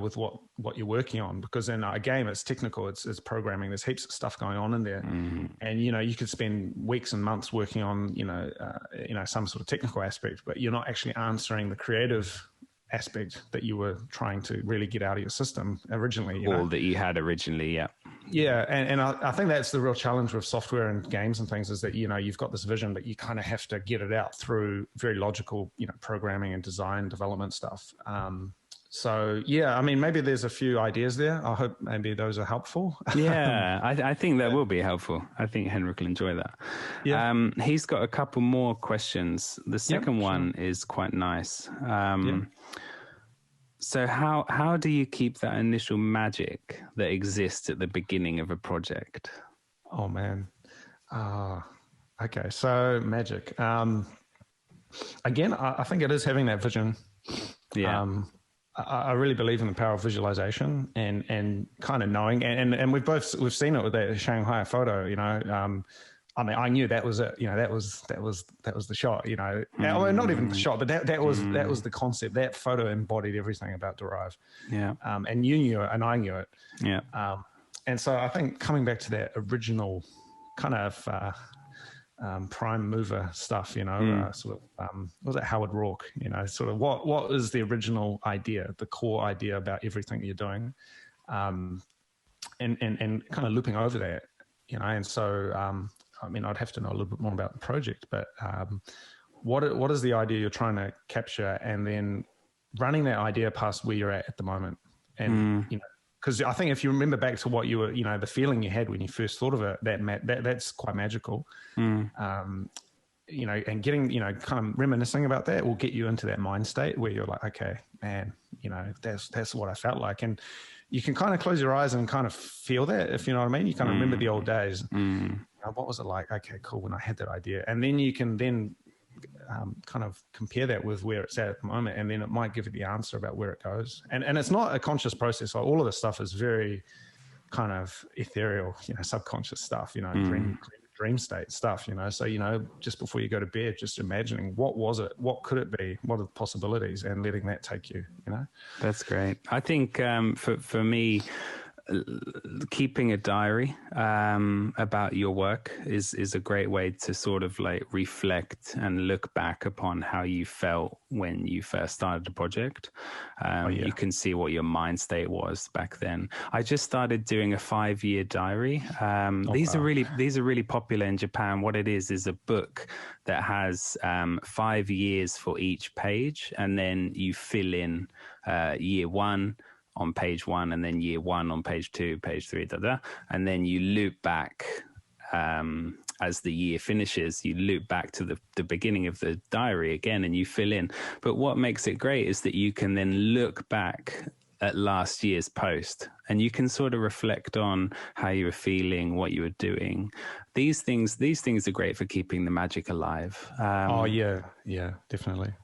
with what you're working on. Because in a game, it's technical, it's programming. There's heaps of stuff going on in there, and you could spend weeks and months working on some sort of technical aspect, but you're not actually answering the creative aspect that you were trying to really get out of your system originally. That you had originally, and I think that's the real challenge with software and games and things, is that you've got this vision, but you kind of have to get it out through very logical programming and design development stuff. So I mean, maybe there's a few ideas there. I hope maybe those are helpful. I think that will be helpful. I think Henrik will enjoy that. He's got a couple more questions. The second one is quite nice. So how do you keep that initial magic that exists at the beginning of a project? Oh man. Okay. So magic. Again, I think it is having that vision. I really believe in the power of visualization and kind of knowing, and we've seen it with that Shanghai photo. I mean, I knew that was it. That was the shot. I mean, not even the shot, but that was the concept. That photo embodied everything about Derive. And you knew it, and I knew it. And so I think coming back to that original kind of prime mover stuff, sort of, was it Howard Rourke? Sort of what is the original idea, the core idea about everything you're doing, and kind of looping over that, and so I mean, I'd have to know a little bit more about the project, but what is the idea you're trying to capture, and then running that idea past where you're at the moment, and because I think if you remember back to what you were, the feeling you had when you first thought of it, that's quite magical. And getting, kind of reminiscing about that will get you into that mind state where you're like, okay, man, that's what I felt like. And you can kind of close your eyes and kind of feel that, if you know what I mean. You kind of remember the old days. What was it like? Okay, cool. When I had that idea, and then you can kind of compare that with where it's at the moment, and then it might give you the answer about where it goes. And it's not a conscious process. Like, all of this stuff is very kind of ethereal, subconscious stuff, dream state stuff, so just before you go to bed, just imagining what was it, what could it be, what are the possibilities, and letting that take you. That's great. I think for me, keeping a diary about your work is a great way to sort of like reflect and look back upon how you felt when you first started the project. You can see what your mind state was back then. I just started doing a 5-year diary. These are really popular in Japan. What it is a book that has 5 years for each page, and then you fill in year 1 on page 1, and then year 1 on page 2, page 3, and then you loop back as the year finishes. You loop back to the beginning of the diary again, and you fill in. But what makes it great is that you can then look back at last year's post, and you can sort of reflect on how you were feeling, what you were doing. These things are great for keeping the magic alive. Yeah, definitely.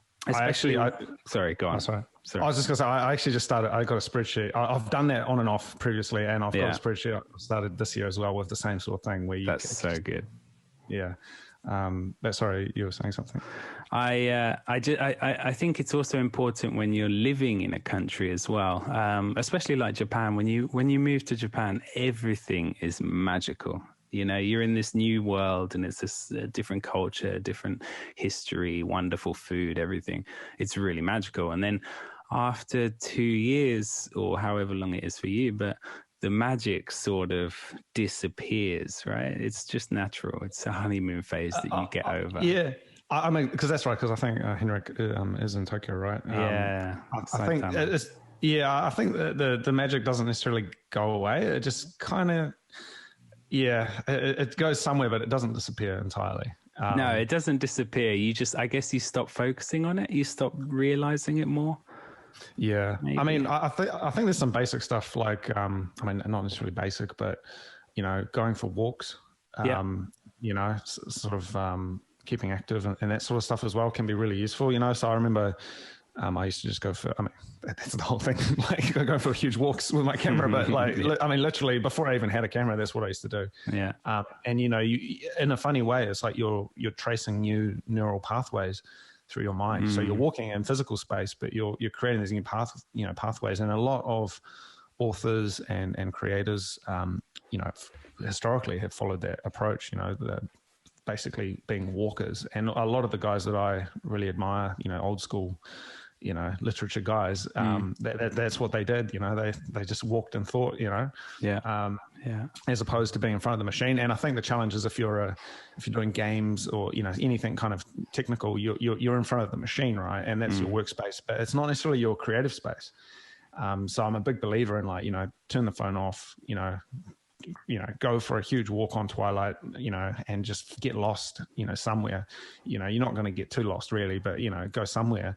Sorry, go on. Sorry. I was just going to say, I actually just started, I got a spreadsheet. I've done that on and off previously, and I've got a spreadsheet I started this year as well with the same sort of thing where you... That's so good. Yeah. Sorry, you were saying something. I think it's also important when you're living in a country as well, especially like Japan. When you move to Japan, everything is magical. You're in this new world, and it's this different culture, different history, wonderful food, everything. It's really magical. And then after 2 years, or however long it is for you, but the magic sort of disappears, right? It's just natural. It's a honeymoon phase that you get over. Yeah. I mean, because that's right, because I think Henrik is in Tokyo, right? I think I think the magic doesn't necessarily go away. It just kind of... it goes somewhere, but it doesn't disappear entirely. No, it doesn't disappear. I guess you stop focusing on it. You stop realizing it more. Yeah. Maybe. I mean, I think there's some basic stuff like, not necessarily basic, but, going for walks, sort of keeping active and that sort of stuff as well can be really useful, So I remember... I used to just go for, that's the whole thing. Like, I go for huge walks with my camera, but literally before I even had a camera, that's what I used to do. Yeah. And you in a funny way, it's like you're tracing new neural pathways through your mind. So you're walking in physical space, but you're creating these new pathways. And a lot of authors and creators, historically have followed that approach, basically being walkers. And a lot of the guys that I really admire, old school, literature guys, that's what they did, they just walked and thought, as opposed to being in front of the machine. And I think the challenge is if you're doing games or, anything kind of technical, you're in front of the machine, right? And that's your workspace, but it's not necessarily your creative space. So I'm a big believer in turn the phone off, go for a huge walk on twilight, and just get lost, somewhere. You're not going to get too lost really, but, go somewhere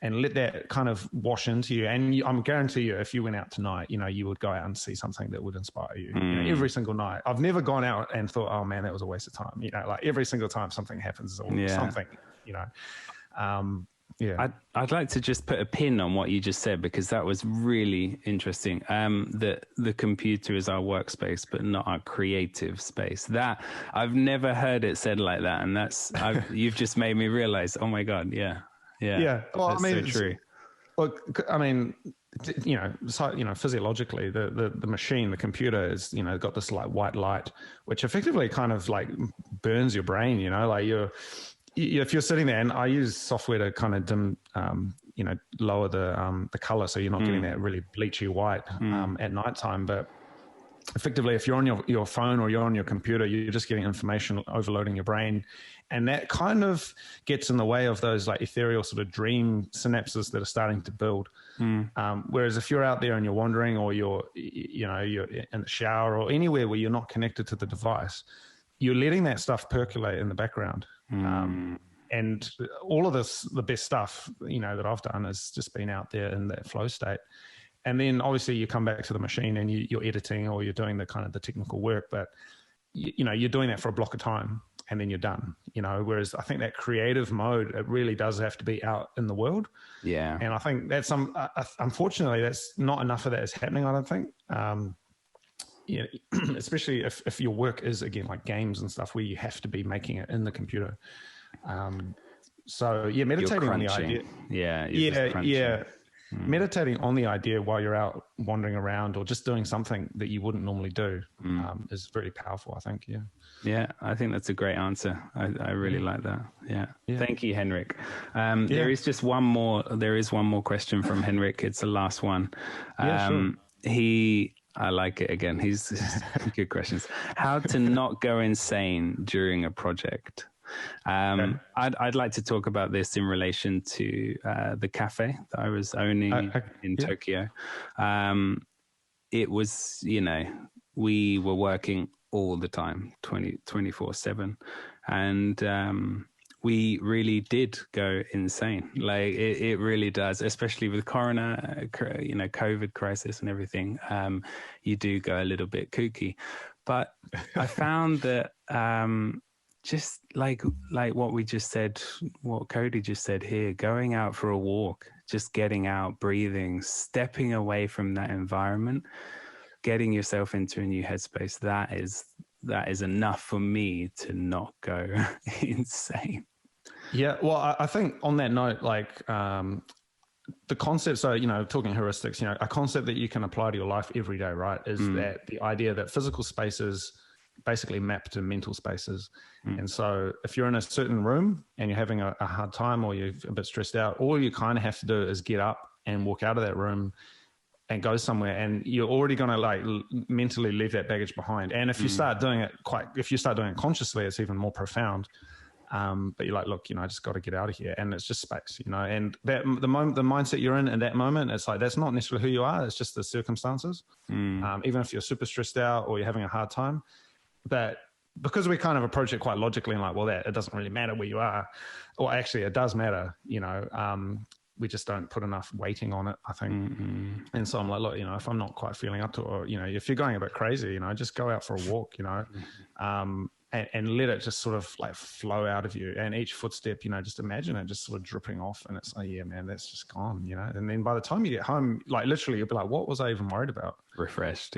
and let that kind of wash into you. And I'm guarantee you, if you went out tonight, you would go out and see something that would inspire you, every single night. I've never gone out and thought, oh man, that was a waste of time. Like every single time something happens or something, I'd like to just put a pin on what you just said, because that was really interesting. That the computer is our workspace, but not our creative space. That I've never heard it said like that, and you've just made me realize. Oh my God, yeah. Well, that's so true. Look, physiologically, the machine, the computer is, got this like white light, which effectively kind of like burns your brain. If you're sitting there, and I use software to kind of dim, lower the color, so you're not getting that really bleachy white at nighttime. But effectively, if you're on your phone or you're on your computer, you're just getting information overloading your brain, and that kind of gets in the way of those like ethereal sort of dream synapses that are starting to build. Whereas if you're out there and you're wandering, or you're in the shower or anywhere where you're not connected to the device, you're letting that stuff percolate in the background. And and all of this, the best stuff, that I've done has just been out there in that flow state. And then obviously you come back to the machine and you're editing or you're doing the kind of the technical work, but you're doing that for a block of time and then you're done, whereas I think that creative mode, it really does have to be out in the world. Yeah. And I think that's unfortunately, that's not enough of that is happening, I don't think. Especially if your work is, again, like games and stuff where you have to be making it in the computer. So yeah, meditating on the idea. Yeah. Meditating on the idea while you're out wandering around or just doing something that you wouldn't normally do is very powerful, I think. Yeah, I think that's a great answer. I really like that. Yeah. Thank you, Henrik. There is one more question from Henrik. It's the last one. Sure. I like it again. He's good questions. How to not go insane during a project. I'd like to talk about this in relation to the cafe that I was owning in Tokyo. It was, we were working all the time, 24/7. And we really did go insane. Like it really does, especially with Corona, COVID crisis and everything. You do go a little bit kooky. But I found that just like what we just said, what Cody just said here, going out for a walk, just getting out, breathing, stepping away from that environment, getting yourself into a new headspace, that is enough for me to not go insane. Yeah, well, I think on that note, the concept, so, talking heuristics, a concept that you can apply to your life every day, right, is that the idea that physical spaces basically map to mental spaces. And so if you're in a certain room and you're having a hard time or you're a bit stressed out, all you kind of have to do is get up and walk out of that room and go somewhere, and you're already going to mentally leave that baggage behind. And if you start doing it consciously, it's even more profound. But you're like, look, I just got to get out of here, and it's just space, and that the mindset you're in that moment, it's like, that's not necessarily who you are. It's just the circumstances. Even if you're super stressed out or you're having a hard time, but because we kind of approach it quite logically and like, well, it doesn't really matter where you are, or actually it does matter, we just don't put enough weighting on it, I think. And so I'm like, look, if I'm not quite feeling up to it, or, if you're going a bit crazy, just go out for a walk, and let it just sort of flow out of you. And each footstep, just imagine it just sort of dripping off. And it's like, yeah, man, that's just gone, And then by the time you get home, literally you'll be like, what was I even worried about? Refreshed.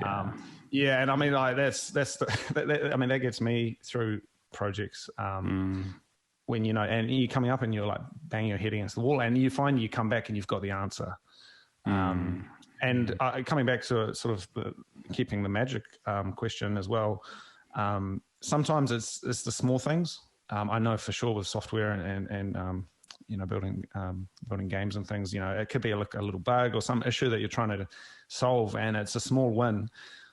Yeah. And I mean, that gets me through projects. When, and you're coming up and you're like banging your head against the wall, and you find you come back and you've got the answer. And coming back to sort of keeping the magic question as well, sometimes it's the small things. I know for sure with software and building games and things, it could be a little bug or some issue that you're trying to solve, and it's a small win.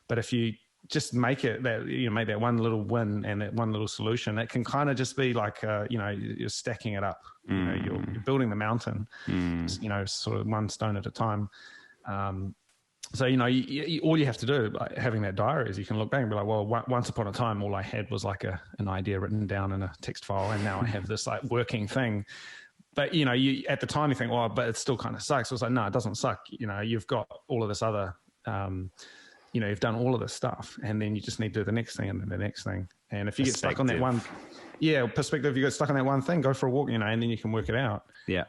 But if you just make it that, make that one little win and that one little solution, it can kind of just be like, you're stacking it up, you're building the mountain, sort of one stone at a time. So, all you have to do, having that diary, is you can look back and be like, well, once upon a time, all I had was an idea written down in a text file, and now I have this working thing. But, you at the time you think, well, but it still kind of sucks. So it's like, no, it doesn't suck. You've got all of this other, you've done all of this stuff, and then you just need to do the next thing and then the next thing. And if you get stuck on that one, perspective, you get stuck on that one thing, go for a walk, and then you can work it out. Yeah.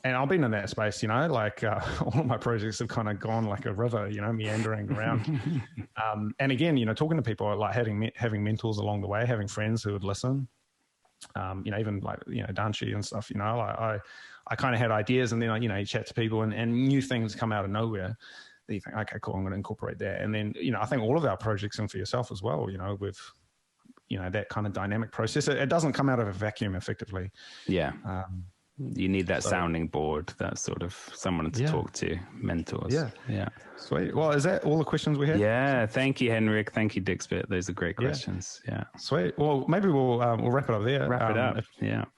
And I've been in that space, all of my projects have kind of gone like a river, meandering around. And again, talking to people, having mentors along the way, having friends who would listen, even Danchi and stuff, I kind of had ideas, and then, you chat to people and new things come out of nowhere that you think, okay, cool, I'm going to incorporate that. And then, I think all of our projects, and for yourself as well, with, that kind of dynamic process, it doesn't come out of a vacuum effectively. Yeah. You need that sounding board, that sort of someone to talk to, mentors. Yeah. Sweet. Well, is that all the questions we have? Yeah. Thank you, Henrik. Thank you, Dixbit. Those are great questions. Yeah. Sweet. Well, maybe we'll wrap it up there. Wrap it up.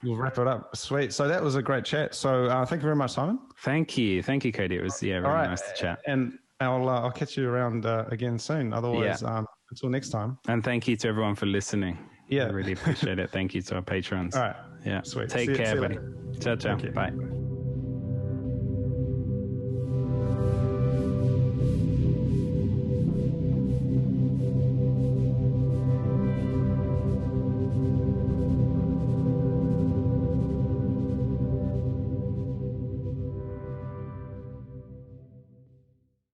We'll wrap it up. Sweet. So that was a great chat. So thank you very much, Simon. Thank you, Cody. It was very nice to chat. And I'll catch you around again soon. Otherwise, until next time. And thank you to everyone for listening. Yeah. I really appreciate it. Thank you to our patrons. All right. Yeah. Sweet. Take care, buddy. Ciao, ciao. Bye.